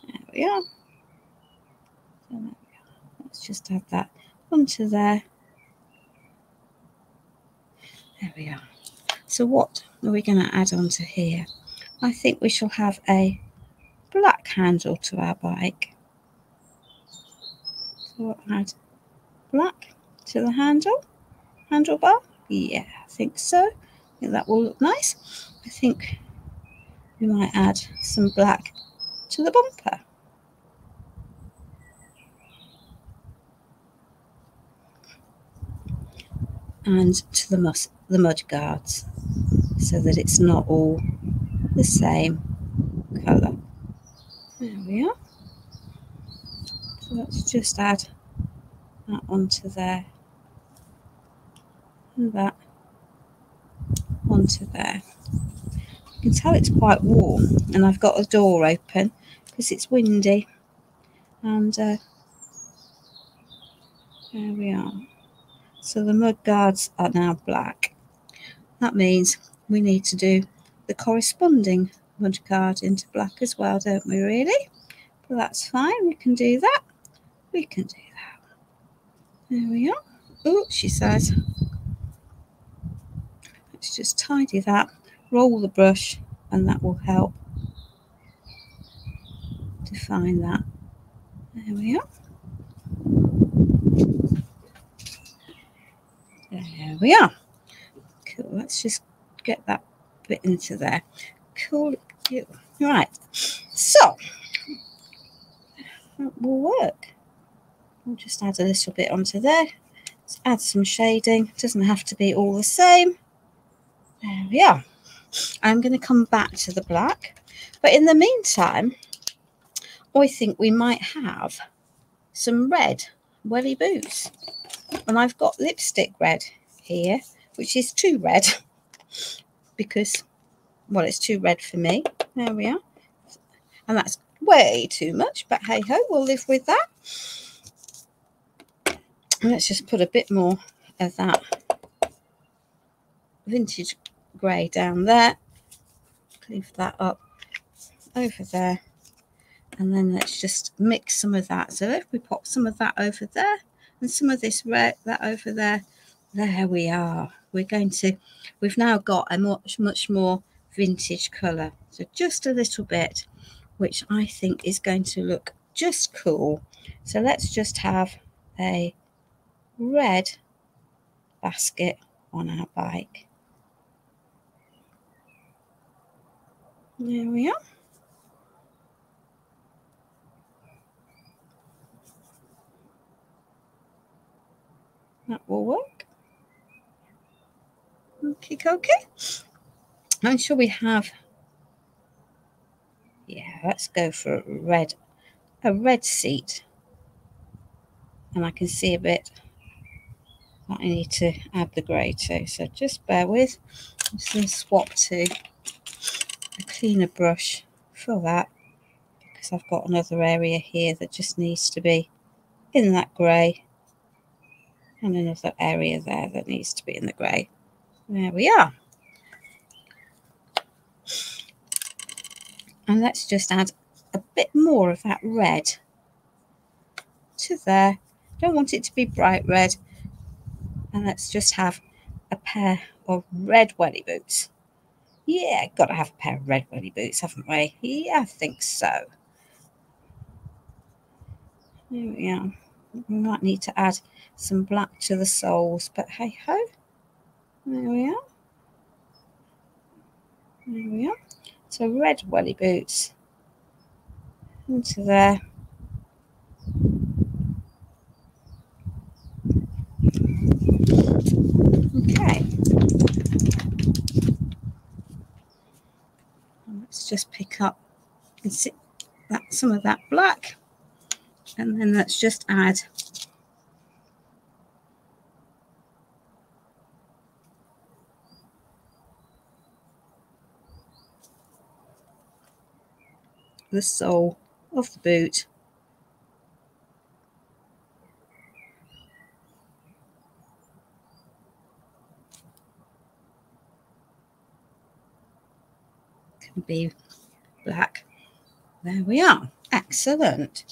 There we are. So there we are. Let's just add that onto there. There we are. So what are we going to add onto here? I think we shall have a black handle to our bike. So we'll add black to the handlebar. Yeah, I think so. I think that will look nice. I think we might add some black to the bumper. And to the mud guards, so that it's not all the same colour. There we are. So let's just add that onto there and that onto there. You can tell it's quite warm, and I've got a door open because it's windy. And there we are. So the mud guards are now black. That means we need to do the corresponding mud guard into black as well, don't we, really? But that's fine. We can do that. We can do that. There we are. Oh, she says. Let's just tidy that. Roll the brush, and that will help define that. There we are. There we are. Cool. Let's just get that bit into there. Cool. Right. So that will work. We'll just add a little bit onto there. Let's add some shading. It doesn't have to be all the same. There we are. I'm going to come back to the black. But in the meantime, I think we might have some red welly boots. And I've got lipstick red here, which is too red because, well, it's too red for me. There we are. And that's way too much, but hey ho, we'll live with that. And let's just put a bit more of that vintage grey down there. Leave that up over there. And then let's just mix some of that. So if we pop some of that over there and some of this red, that over there, there we are. We've now got a much more vintage colour. So just a little bit, which I think is going to look just cool. So let's just have a red basket on our bike. There we are. That will work. Okay. And shall we have, yeah, let's go for a red seat. And I can see a bit that I need to add the grey to. So just bear with. I'm just going to swap to a cleaner brush for that, because I've got another area here that just needs to be in that grey, and another area there that needs to be in the grey. There we are. And let's just add a bit more of that red to there. Don't want it to be bright red. And let's just have a pair of red welly boots. Yeah, got to have a pair of red welly boots, haven't we? Yeah, I think so. There we are. We might need to add some black to the soles, but hey ho. There we are. There we are. So red welly boots into there. Okay. And let's just pick up and see that some of that black, and then let's just add the sole of the boot. Can be black. There we are. Excellent.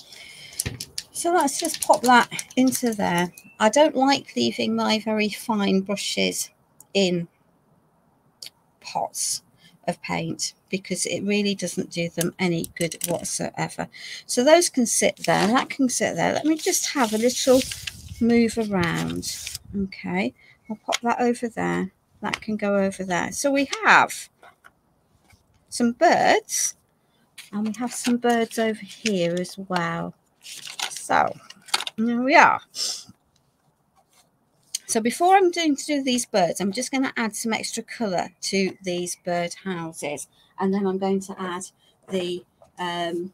So let's just pop that into there. I don't like leaving my very fine brushes in pots of paint because it really doesn't do them any good whatsoever. So those can sit there, that can sit there. Let me just have a little move around. Okay, I'll pop that over there. That can go over there. So we have some birds, and we have some birds over here as well. So there we are. So before I'm going to do these birds, I'm just going to add some extra colour to these bird houses, and then I'm going to add the I'll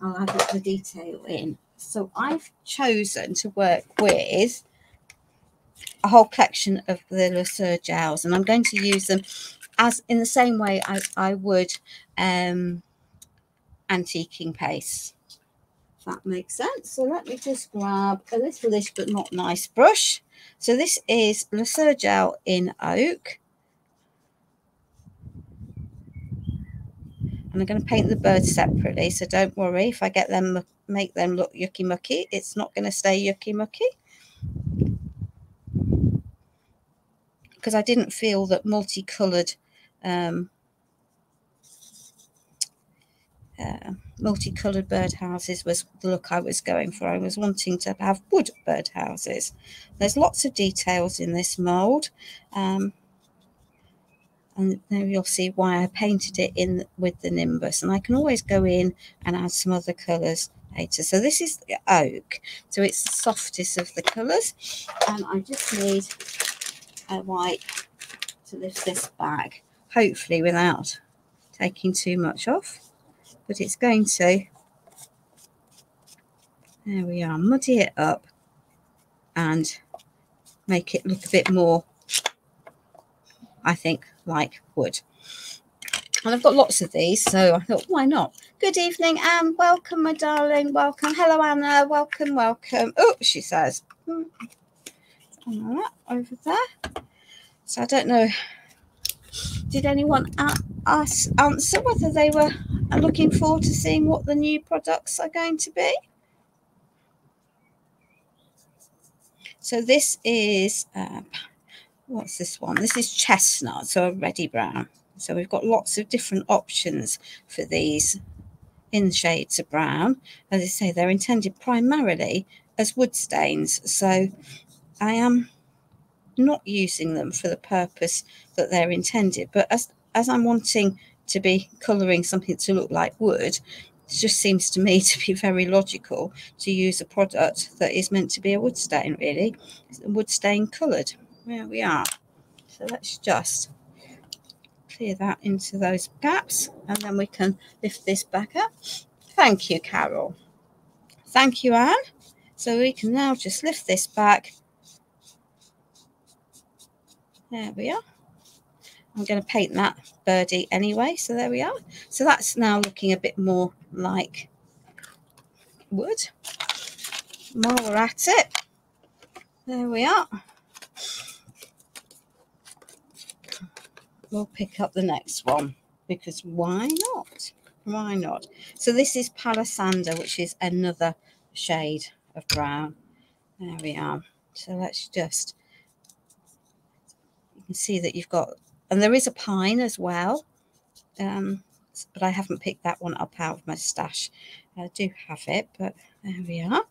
add the detail in. So I've chosen to work with a whole collection of the Lesueur gels, and I'm going to use them as in the same way I would antiquing paste. That makes sense. So let me just grab a little-ish but not nice brush. So this is Lesueur gel in oak, and I'm going to paint the birds separately, so don't worry if I get them, make them look yucky mucky. It's not going to stay yucky mucky because I didn't feel that multicolored multicolored birdhouses was the look I was going for. I was wanting to have wood birdhouses. There's lots of details in this mould, and there you'll see why I painted it in with the nimbus, and I can always go in and add some other colours later. So this is the oak, so it's the softest of the colours, and I just need a wipe to lift this back, hopefully without taking too much off. But it's going to, there we are, muddy it up and make it look a bit more, I think, like wood. And I've got lots of these, so I thought, why not? Good evening, Anne. Welcome, my darling. Welcome. Hello, Anna. Welcome, welcome. Oh, she says. Over there. So I don't know. Did anyone answer whether they were looking forward to seeing what the new products are going to be? So this is, what's this one? This is chestnut, so a reddy brown. So we've got lots of different options for these in shades of brown. As I say, they're intended primarily as wood stains. So I am not using them for the purpose that they're intended, but as I'm wanting to be colouring something to look like wood, it just seems to me to be very logical to use a product that is meant to be a wood stain, really. Wood stain coloured. There we are. So let's just clear that into those gaps, and then we can lift this back up. Thank you, Carol. Thank you, Anne. So we can now just lift this back. There we are. I'm going to paint that birdie anyway, so there we are. So that's now looking a bit more like wood. While we're at it, there we are. we'll pick up the next one, because why not? Why not? So this is Palisander, which is another shade of brown. There we are. So let's just, you can see that you've got, and there is a pine as well, but I haven't picked that one up out of my stash. I do have it, but there we are.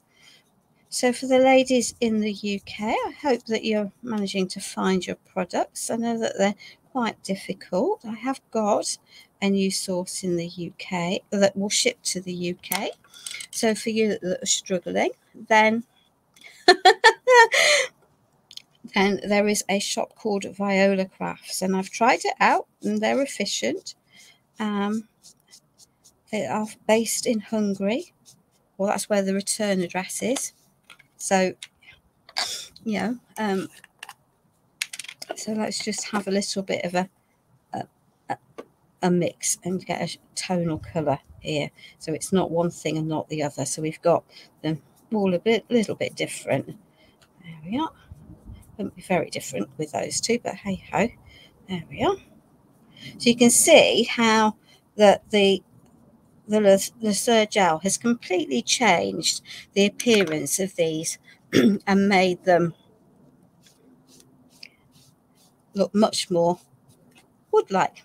So for the ladies in the UK, I hope that you're managing to find your products. I know that they're quite difficult. I have got a new source in the UK that will ship to the UK. So for you that are struggling, then and there is a shop called Viola Crafts, and I've tried it out, and they're efficient. They are based in Hungary. Well, that's where the return address is. So, you know, so let's just have a little bit of a mix and get a tonal colour here. So it's not one thing and not the other. So we've got them all a little bit different. There we are. Wouldn't be very different with those two, but hey ho. There we are. So you can see how the Leser gel has completely changed the appearance of these and made them look much more wood-like.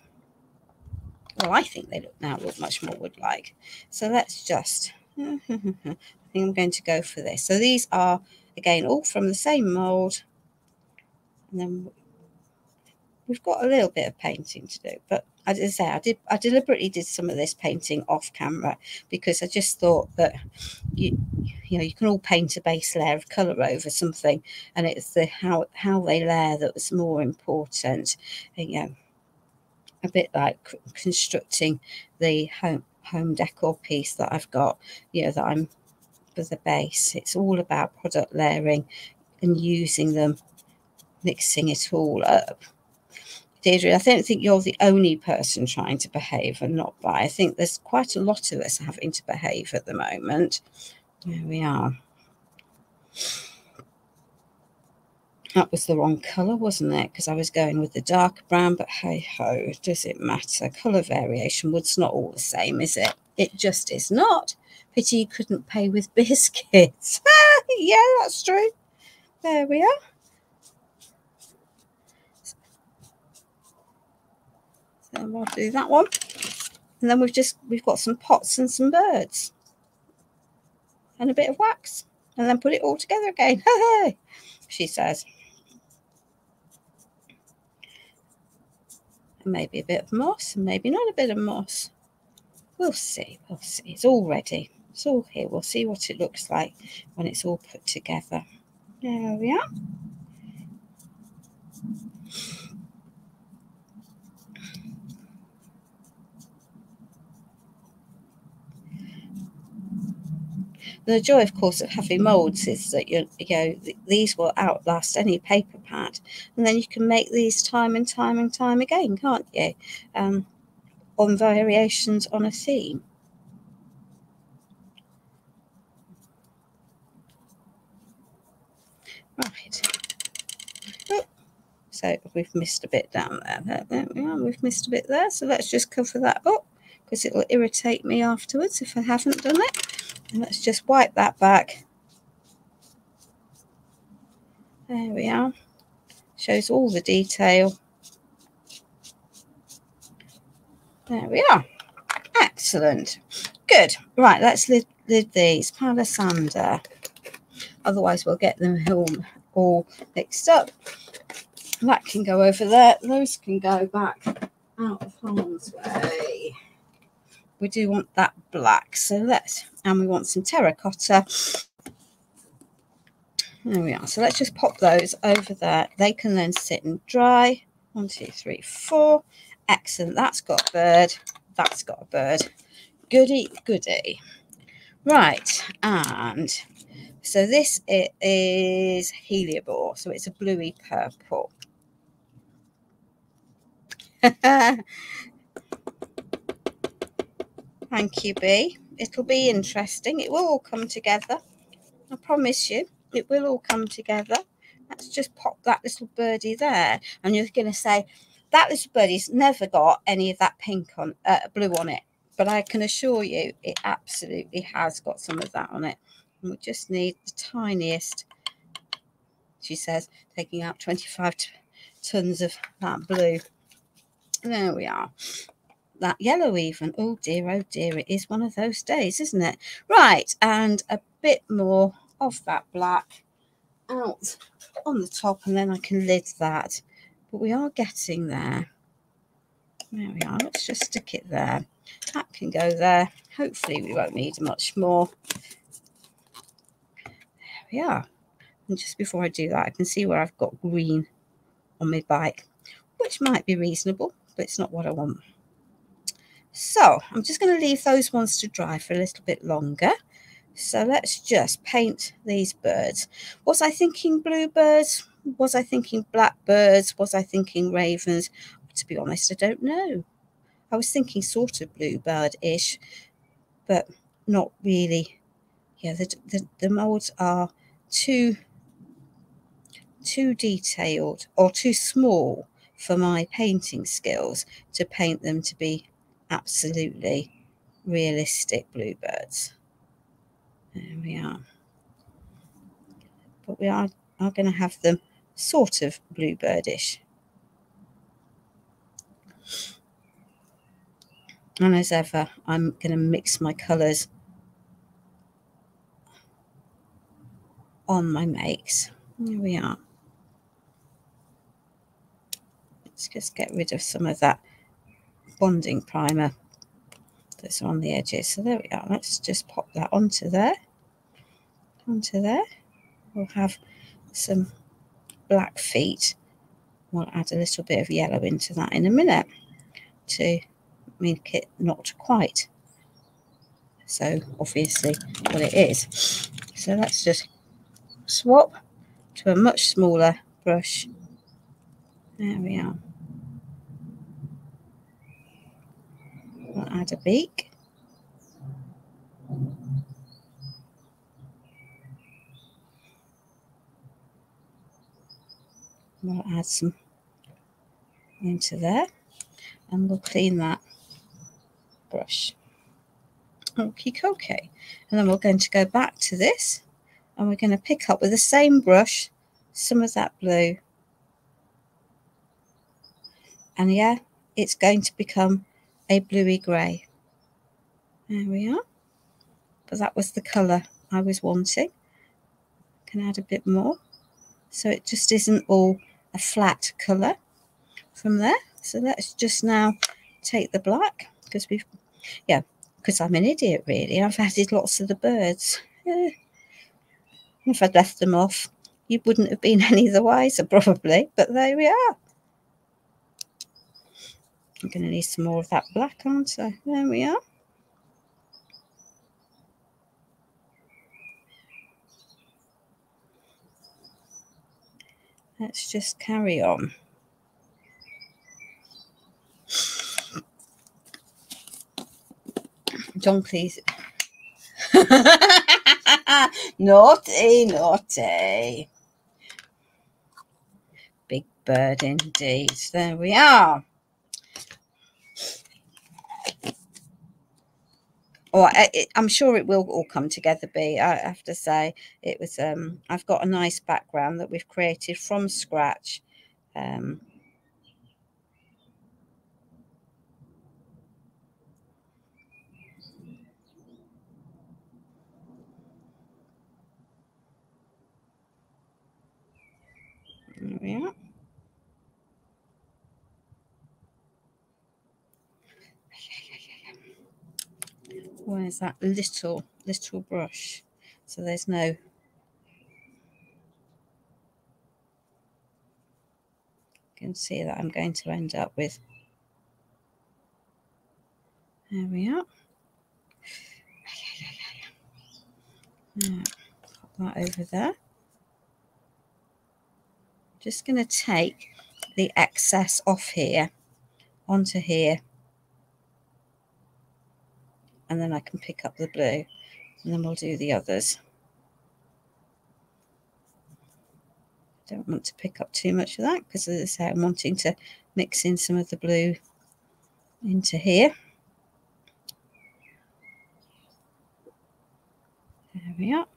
Well, I think they look much more wood-like. So let's just, I think I'm going to go for this. So these are, again, all from the same mould. And then we've got a little bit of painting to do, but as I say, I deliberately did some of this painting off camera because I just thought that you know you can all paint a base layer of colour over something, and it's the how they layer that was more important. And, you know, a bit like constructing the home decor piece that I've got, you know, that I'm for the base. It's all about product layering and using them, mixing it all up. Deirdre, I don't think you're the only person trying to behave and not buy. I think there's quite a lot of us having to behave at the moment. There we are. That was the wrong colour, wasn't it? Because I was going with the dark brown, but hey ho, does it matter? Colour variation, wood's not all the same, is it? It just is not. Pity you couldn't pay with biscuits. Yeah, that's true. There we are. So we'll do that one. And then we've got some pots and some birds. And a bit of wax. And then put it all together again. Hey, she says. And maybe a bit of moss, and maybe not a bit of moss. We'll see. We'll see. It's all ready. It's all here. We'll see what it looks like when it's all put together. There we are. The joy, of course, of having moulds is that you know these will outlast any paper pad, and then you can make these time and time and time again, can't you? On variations on a theme. Right. Oh, so we've missed a bit down there. There we are. We've missed a bit there. So let's just cover that up because it will irritate me afterwards if I haven't done it. And let's just wipe that back. There we are. Shows all the detail. There we are. Excellent. Good. Right, let's lid these. Palisander. Otherwise, we'll get them all mixed up. That can go over there. Those can go back out of harm's way. We do want that black. So and we want some terracotta. There we are. So let's just pop those over there. They can then sit and dry. 1, 2, 3, 4. Excellent. That's got a bird. That's got a bird. Goody, goody. Right. And so this is heliobore. So it's a bluey purple. Thank you, Bee. It'll be interesting. It will all come together. I promise you, it will all come together. Let's just pop that little birdie there. And you're going to say, that little birdie's never got any of that pink on, blue on it, but I can assure you it absolutely has got some of that on it. And we just need the tiniest, she says, taking out 25 tons of that blue. There we are. That yellow even. Oh dear, it is one of those days, isn't it? Right, and a bit more of that black out on the top, and then I can lid that. But we are getting there. There we are. Let's just stick it there. That can go there. Hopefully we won't need much more. There we are. And just before I do that, I can see where I've got green on my bike, which might be reasonable, but it's not what I want. So I'm just going to leave those ones to dry for a little bit longer. So let's just paint these birds. Was I thinking bluebirds? Was I thinking blackbirds? Was I thinking ravens? To be honest, I don't know. I was thinking sort of bluebird-ish, but not really. Yeah, the molds are too detailed or too small for my painting skills to paint them to be absolutely realistic bluebirds. There we are. But we are going to have them sort of bluebirdish. And as ever, I'm going to mix my colours on my makes. There we are. Let's just get rid of some of that bonding primer that's on the edges. So there we are. Let's just pop that onto there. Onto there. We'll have some black feet. We'll add a little bit of yellow into that in a minute to make it not quite so obviously what it is. So let's just swap to a much smaller brush. There we are. We'll add a beak. We'll add some into there, and we'll clean that brush. Okay. And then we're going to go back to this, and we're going to pick up with the same brush some of that blue. And yeah, it's going to become a bluey grey. There we are. But that was the colour I was wanting. Can add a bit more, so it just isn't all a flat colour from there. So let's just now take the black, because I'm an idiot really. I've added lots of the birds. If I'd left them off, you wouldn't have been any the wiser probably, but there we are. I'm going to need some more of that black, aren't I? There we are. Let's just carry on. John, please. Naughty. Big bird indeed. There we are. I'm sure it will all come together, I have to say. It was I've got a nice background that we've created from scratch. There we are. Where's that little brush? So there's no... You can see that I'm going to end up with... There we are. Pop that over there. Just going to take the excess off here onto here, and then I can pick up the blue, and then we'll do the others. Don't want to pick up too much of that, because as I say, I'm wanting to mixing some of the blue into here. There we are.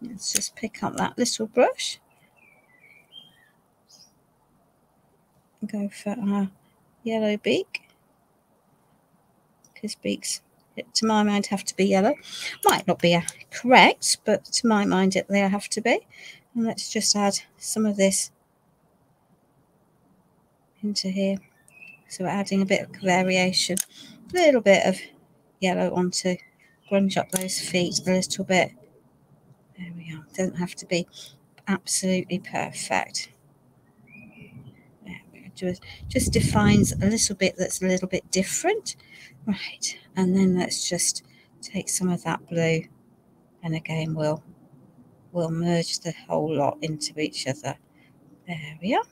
Let's just pick up that little brush and go for our yellow beak, because beaks, to my mind, have to be yellow. Might not be correct, but to my mind they have to be. And let's just add some of this into here. So we're adding a bit of variation, a little bit of yellow onto, grunge up those feet a little bit. There we are. Don't have to be absolutely perfect. There we go. Just defines a little bit that's a little bit different. Right, and then let's just take some of that blue, and again we'll merge the whole lot into each other. There we are.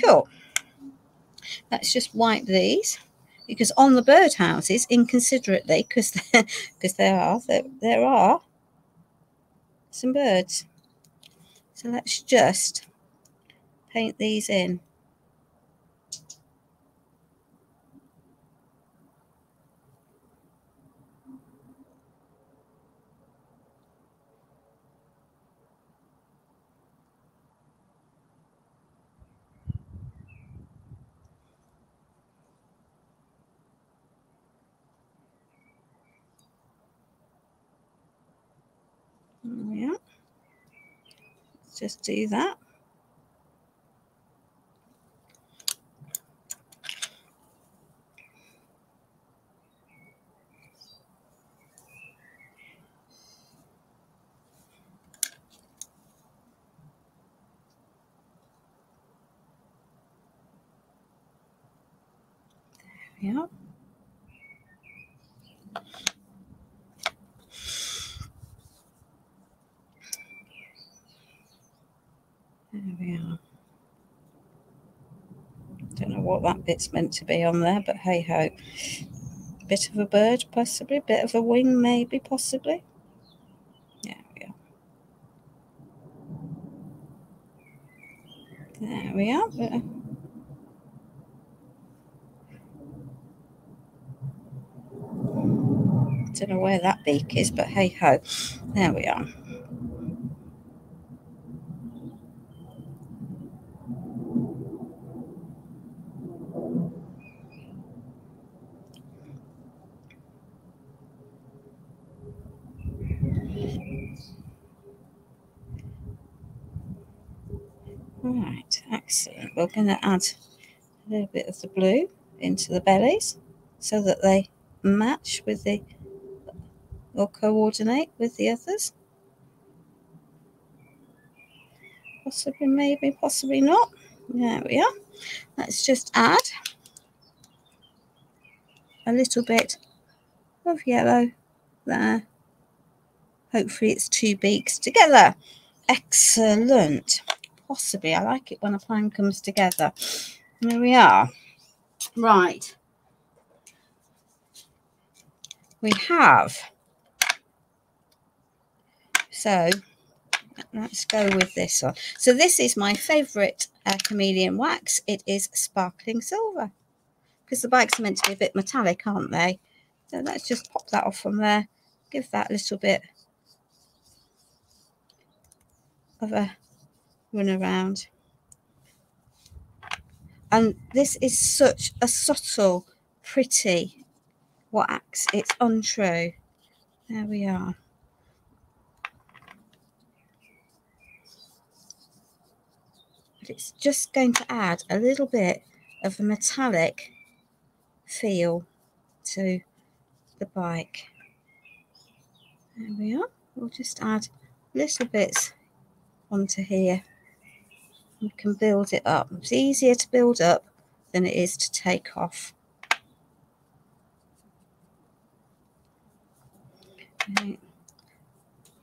Cool. Let's just wipe these, because on the birdhouses, inconsiderately, because there are some birds. So let's just paint these in. Yeah, let's just do that. Yeah. There we are. Don't know what that bit's meant to be on there, but hey ho. Bit of a bird, possibly. Bit of a wing, maybe, possibly. There we are. There we are. Don't know where that beak is, but hey ho. There we are. Right, excellent. We're going to add a little bit of the blue into the bellies so that they match with the, or coordinate with the others. Possibly, maybe, possibly not. There we are. Let's just add a little bit of yellow there. Hopefully it's two beaks together. Excellent. Possibly. I like it when a plan comes together. There we are. Right. We have. So let's go with this one. So this is my favourite chameleon wax. It is sparkling silver, because the bikes are meant to be a bit metallic, aren't they? So let's just pop that off from there. Give that a little bit of a run around. And this is such a subtle, pretty wax. It's untrue. There we are. But it's just going to add a little bit of a metallic feel to the bike. There we are. We'll just add little bits onto here. You can build it up. It's easier to build up than it is to take off. Right.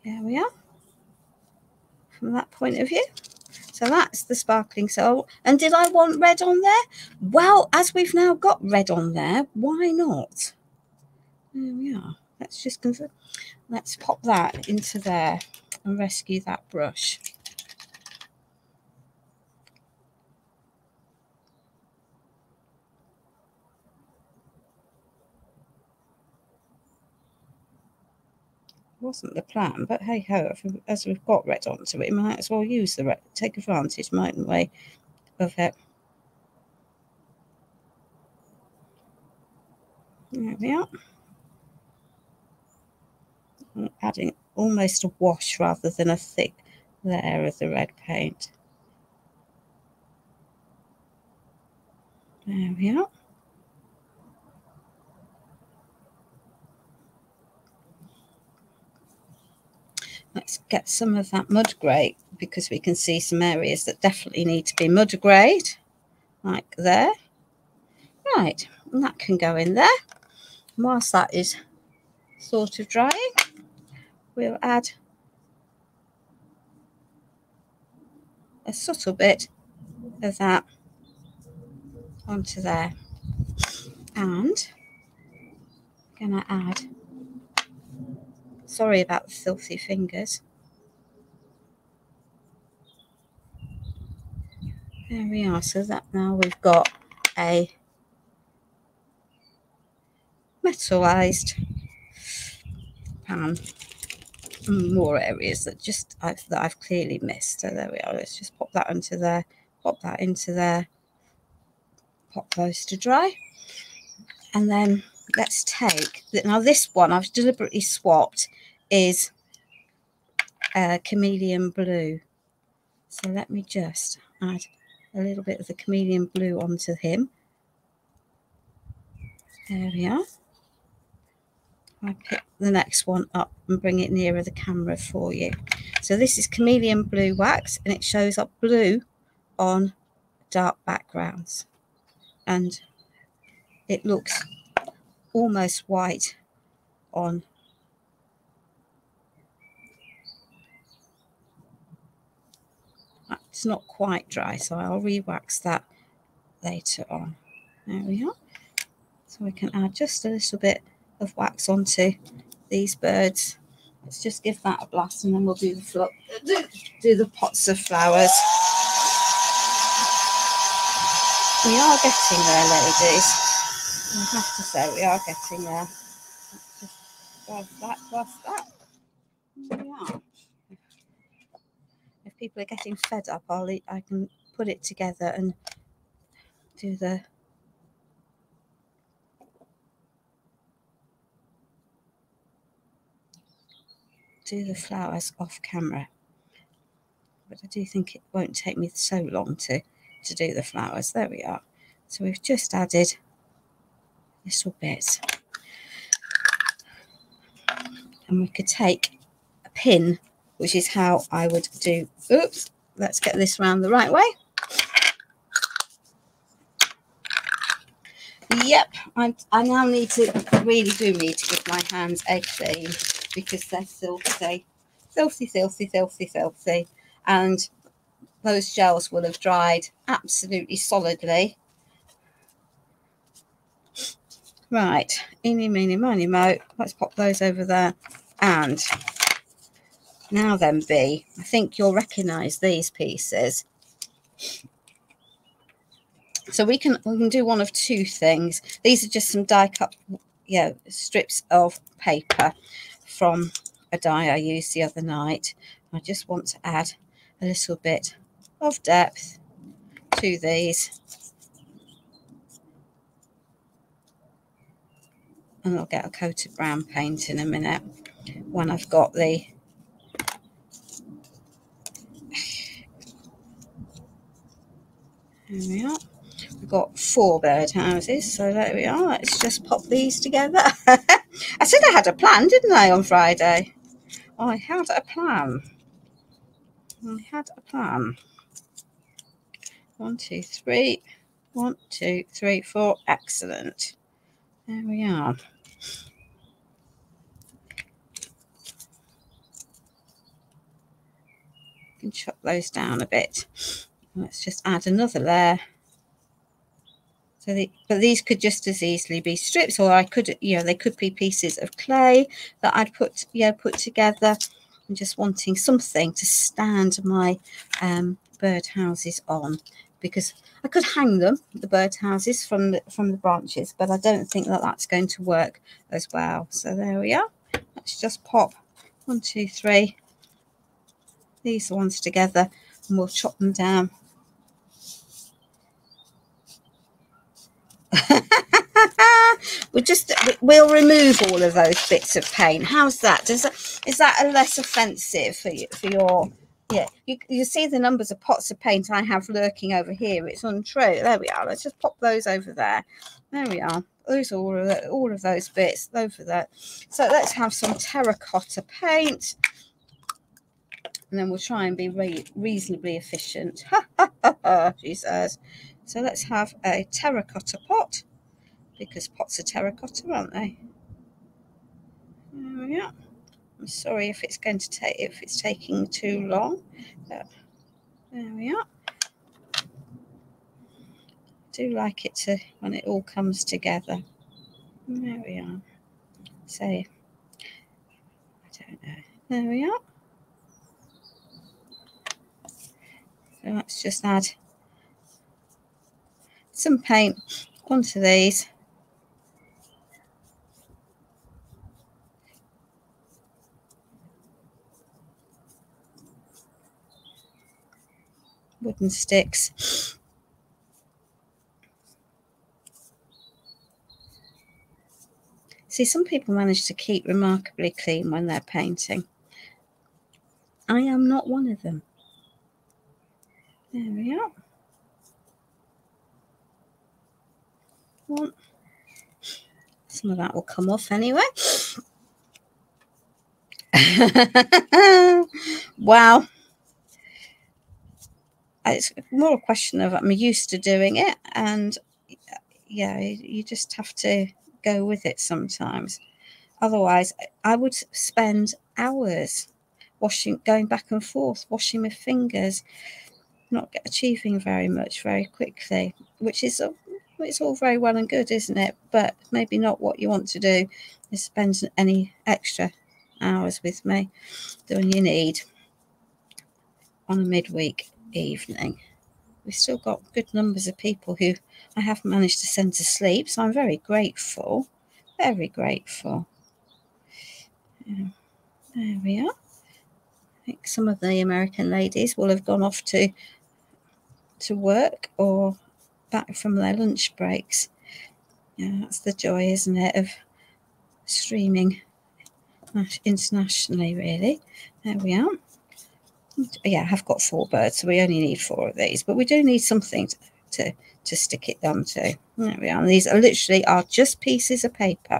There we are. From that point of view. So that's the sparkling soul. And did I want red on there? Well, as we've now got red on there, why not? There we are. Let's pop that into there and rescue that brush. Wasn't the plan, but hey ho, as we've got red onto it, we might as well use the red, take advantage, mightn't we, of it. There we are. I'm adding almost a wash rather than a thick layer of the red paint. There we are. Let's get some of that mud grey, because we can see some areas that definitely need to be mud greyed, like there. Right, and that can go in there. And whilst that is sort of drying, we'll add a subtle bit of that onto there. And I'm going to add, sorry about the filthy fingers. There we are. So that now we've got a metalized pan. More areas that I've clearly missed. So there we are. Let's just pop that into there, pop that into there, pop those to dry. And then let's take, now this one I've deliberately swapped is chameleon blue. So let me just add a little bit of the chameleon blue onto him. There we are. I pick the next one up and bring it nearer the camera for you. So this is chameleon blue wax, and it shows up blue on dark backgrounds, and it looks almost white on it's not quite dry, so I'll re-wax that later on. There we are. So we can add just a little bit of wax onto these birds. Let's just give that a blast, and then we'll do the pots of flowers. We are getting there, ladies. I have to say, we are getting there. Just blast that. There we are. If people are getting fed up, I can put it together and do the flowers off camera. But I do think it won't take me so long to do the flowers. There we are. So we've just added little bits. And we could take a pin, which is how I would do, oops, let's get this round the right way. Yep, I now really do need to give my hands a clean, because they're filthy. Filthy, filthy, filthy, filthy. And those gels will have dried absolutely solidly. Right, eeny, meeny, miny, mo. Let's pop those over there. And now then, B, I think you'll recognise these pieces. So we can do one of two things. These are just some die cut, strips of paper from a die I used the other night. I just want to add a little bit of depth to these, and I'll get a coat of brown paint in a minute when I've got the there we are. We've got 4 birdhouses, so there we are. Let's just pop these together. I said I had a plan, didn't I, on Friday? I had a plan. I had a plan. 1, 2, 3. 1, 2, 3, 4. Excellent. There we are. can chop those down a bit. Let's just add another layer. So but these could just as easily be strips, or I could, they could be pieces of clay that I'd put together. I'm just wanting something to stand my birdhouses on, because I could hang them, the birdhouses, from the branches, but I don't think that that's going to work as well. So there we are. Let's just pop 1, 2, 3 these ones together, and we'll chop them down. We'll remove all of those bits of paint. How's that? Is that a less offensive for your you see the numbers of pots of paint I have lurking over here. It's untrue. There we are. Let's just pop those over there. There we are. Those are all of those bits over there. So let's have some terracotta paint, and then we'll try and be reasonably efficient. She says. So let's have a terracotta pot, because pots are terracotta, aren't they? There we are. I'm sorry if it's taking too long. There we are. I do like it when it all comes together. There we are. So I don't know. There we are. So let's just add some paint onto these. Wooden sticks. See, some people manage to keep remarkably clean when they're painting. I am not one of them. There we are. One. Some of that will come off anyway. Wow. It's more a question of I'm used to doing it, and yeah, you just have to go with it sometimes. Otherwise, I would spend hours going back and forth, washing my fingers, not achieving very much very quickly, which is it's all very well and good, isn't it? But maybe not what you want to do is spend any extra hours with me than you need on a midweek evening. We've still got good numbers of people who I have managed to send to sleep, so I'm very grateful. Very grateful. Yeah. There we are. I think some of the American ladies will have gone off to work or back from their lunch breaks. Yeah, that's the joy, isn't it, of streaming internationally, really. There we are. Yeah, I have got 4 birds, so we only need 4 of these, but we do need something to stick it onto. There we are. And these are literally just pieces of paper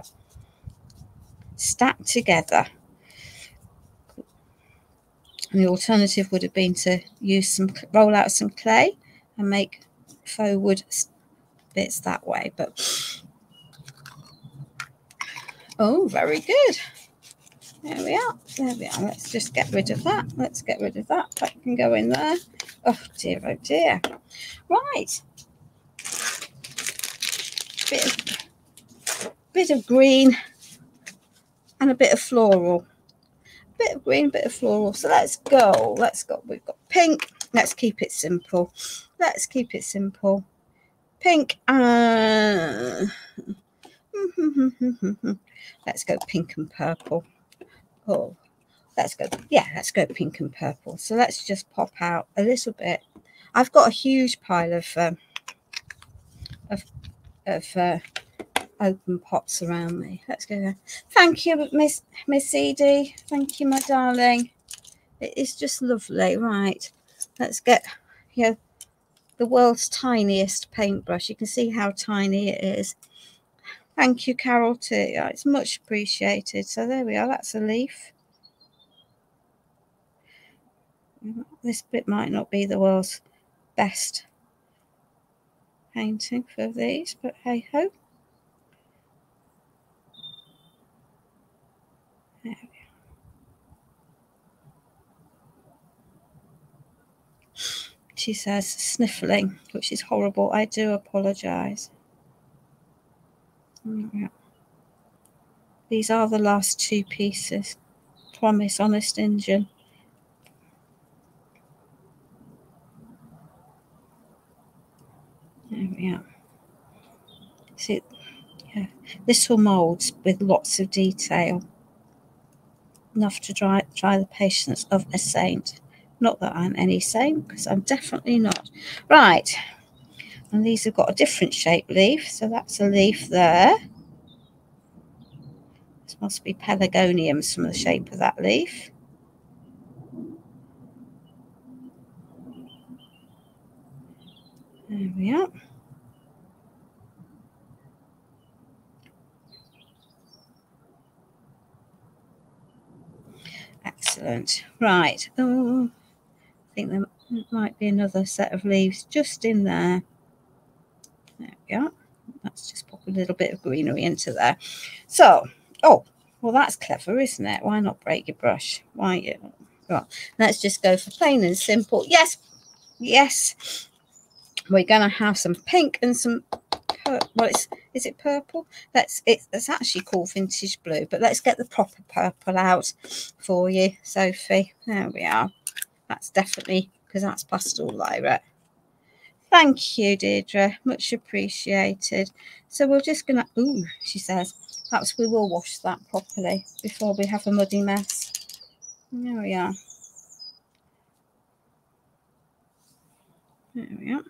stacked together. And the alternative would have been to roll out some clay and make faux wood bits that way. But oh, very good. There we are. There we are. Let's just get rid of that. Let's get rid of that. That can go in there. Oh dear, oh dear. Right. Bit of green and a bit of floral. Bit of green, bit of floral. So let's go. We've got pink. Let's keep it simple. Let's keep it simple. Pink. Let's go pink and purple. Oh, let's go pink and purple. So let's just pop out a little bit. I've got a huge pile of open pots around me. Let's go there. Thank you, Miss Edie. Thank you, my darling. It is just lovely. Right, let's get the world's tiniest paintbrush. You can see how tiny it is. Thank you, Carol, too. It's much appreciated. So there we are. That's a leaf. This bit might not be the world's best painting for these, but hey ho. There we She says sniffling, which is horrible. I do apologise. Yeah. These are the last 2 pieces. Promise, honest Injun. There we are. See, yeah, little moulds with lots of detail. Enough to try the patience of a saint. Not that I'm any saint, because I'm definitely not. Right. And these have got a different shaped leaf. So that's a leaf there. This must be pelargoniums from the shape of that leaf. There we are. Excellent. Right. Oh, I think there might be another set of leaves just in there. There we are. Let's just pop a little bit of greenery into there. So, oh, well, that's clever, isn't it? Why not break your brush? Why? Well, let's just go for plain and simple. Yes, yes. We're going to have some pink and some, well, is it purple? It's actually called vintage blue, but let's get the proper purple out for you, Sophie. There we are. That's definitely, because that's pastel lilac. Thank you, Deirdre. Much appreciated. So we're just going to, ooh, she says, perhaps we will wash that properly before we have a muddy mess. There we are. There we are.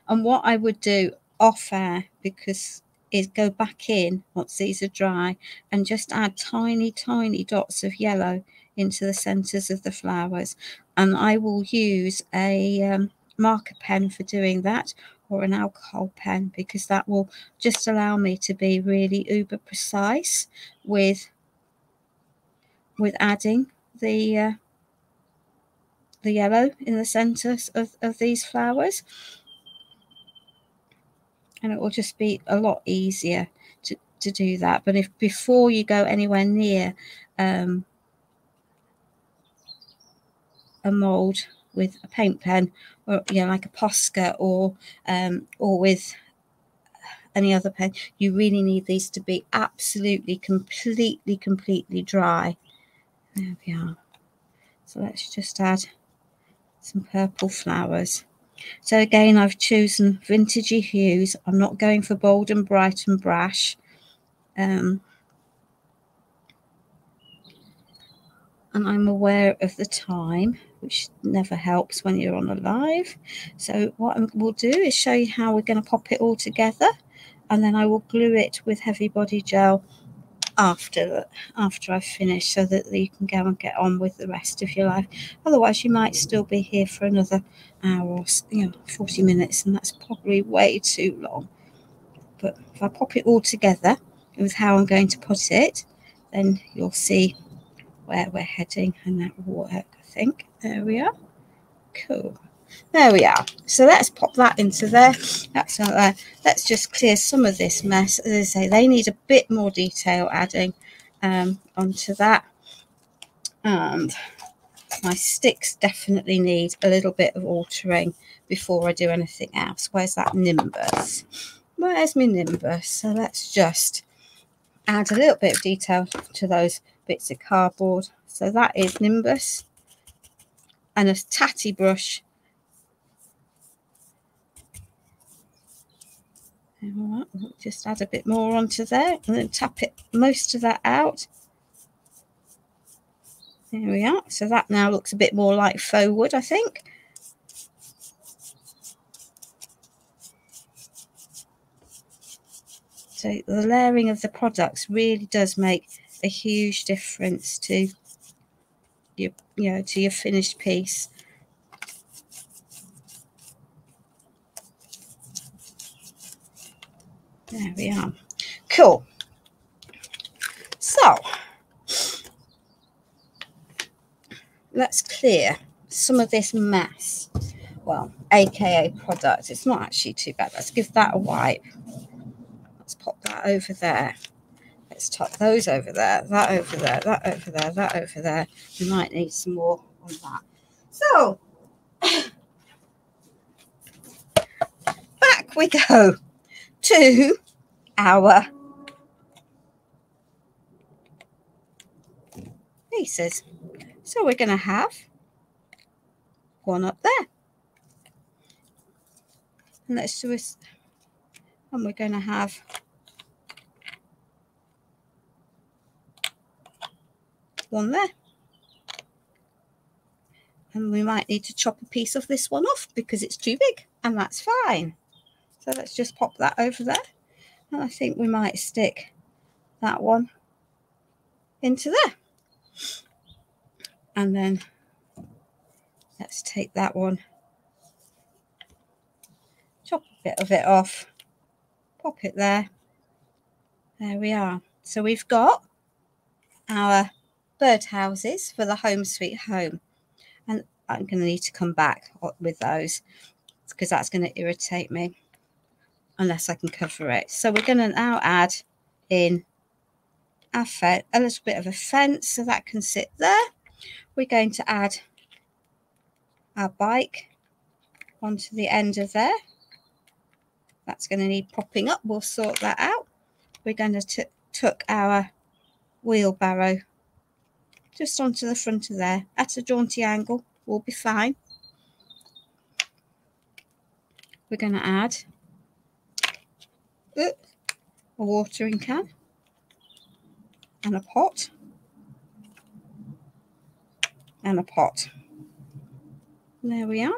And what I would do off air, because is go back in once these are dry and just add tiny, tiny dots of yellow into the centres of the flowers. And I will use a marker pen for doing that, or an alcohol pen, because that will just allow me to be really uber precise with adding the yellow in the centres of these flowers. And it will just be a lot easier to do that. But if before you go anywhere near a mould with a paint pen, or like a Posca, or with any other pen, you really need these to be absolutely completely dry. There we are. So let's just add some purple flowers. So again, I've chosen vintagey hues. I'm not going for bold and bright and brash. And I'm aware of the time, which never helps when you're on a live. So what we'll do is show you how we're going to pop it all together, and then I will glue it with heavy body gel after I've finished, so that you can go and get on with the rest of your life. Otherwise, you might still be here for another hour or 40 minutes, and that's probably way too long. But if I pop it all together with how I'm going to put it, then you'll see where we're heading, and that will work, I think. There we are. Cool. There we are. So let's pop that into there. That's not there. Let's just clear some of this mess. As I say, they need a bit more detail adding onto that. And my sticks definitely need a little bit of altering before I do anything else. Where's that nimbus? Where's my nimbus? So let's just add a little bit of detail to those bits of cardboard. So that is nimbus, and a tatty brush. We'll just add a bit more onto there, and then tap it, most of that out. There we are. So that now looks a bit more like faux wood, I think. So the layering of the products really does make a huge difference to your, to your finished piece. There we are. Cool. So let's clear some of this mess. Well, aka product. It's not actually too bad. Let's give that a wipe. Let's pop that over there. Let's tuck those over there, that over there, that over there, that over there. We might need some more on that. So, back we go to our pieces. So we're going to have one up there. And let's do this. And we're going to have one there. And we might need to chop a piece of this one off because it's too big, and that's fine. So let's just pop that over there. And I think we might stick that one into there. And then let's take that one, chop a bit of it off, pop it there. There we are. So we've got our birdhouses for the home sweet home. And I'm going to need to come back with those because that's going to irritate me unless I can cover it. So we're going to now add in our a little bit of a fence so that can sit there. We're going to add our bike onto the end of there. That's going to need propping up. We'll sort that out. We're going to tuck our wheelbarrow just onto the front of there at a jaunty angle. We'll be fine. We're going to add a watering can and a pot and a pot. And there we are.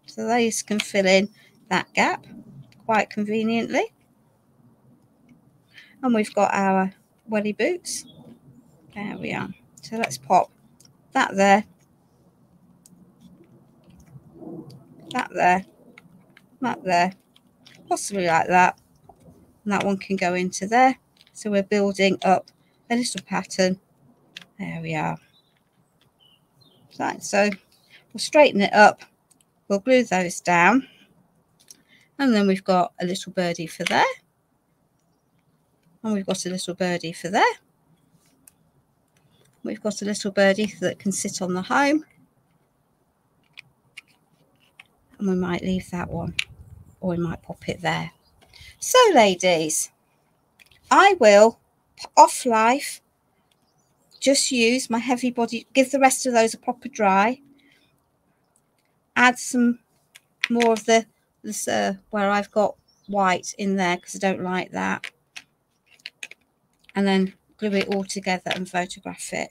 So these can fill in that gap quite conveniently. And we've got our welly boots. There we are. So let's pop that there, that there, that there, possibly like that. And that one can go into there. So we're building up a little pattern. There we are. Right, so we'll straighten it up. We'll glue those down. And then we've got a little birdie for there. And we've got a little birdie for there. We've got a little birdie that can sit on the home. And we might leave that one, or we might pop it there. So ladies, I will off life just use my heavy body, give the rest of those a proper dry, add some more of this where I've got white in there because I don't like that, and then glue it all together and photograph it.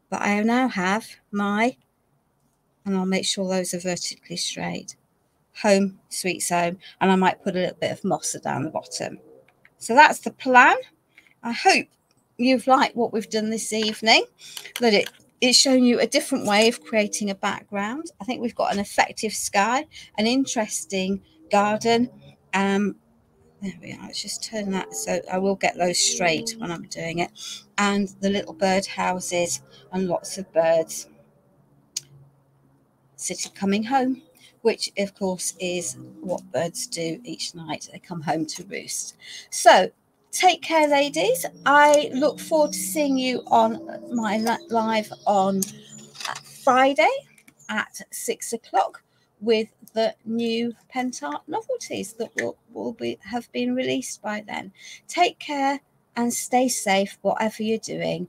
But I now have my, and I'll make sure those are vertically straight, home sweet home, and I might put a little bit of mossa down the bottom. So that's the plan. I hope you've liked what we've done this evening, that it's shown you a different way of creating a background. I think we've got an effective sky, an interesting garden. There we are. Let's just turn that so I will get those straight when I'm doing it. And the little bird houses and lots of birds coming home, which of course is what birds do each night. They come home to roost. So take care, ladies. I look forward to seeing you on my live on Friday at 6 o'clock with the new Pentart novelties that have been released by then. Take care and stay safe, whatever you're doing.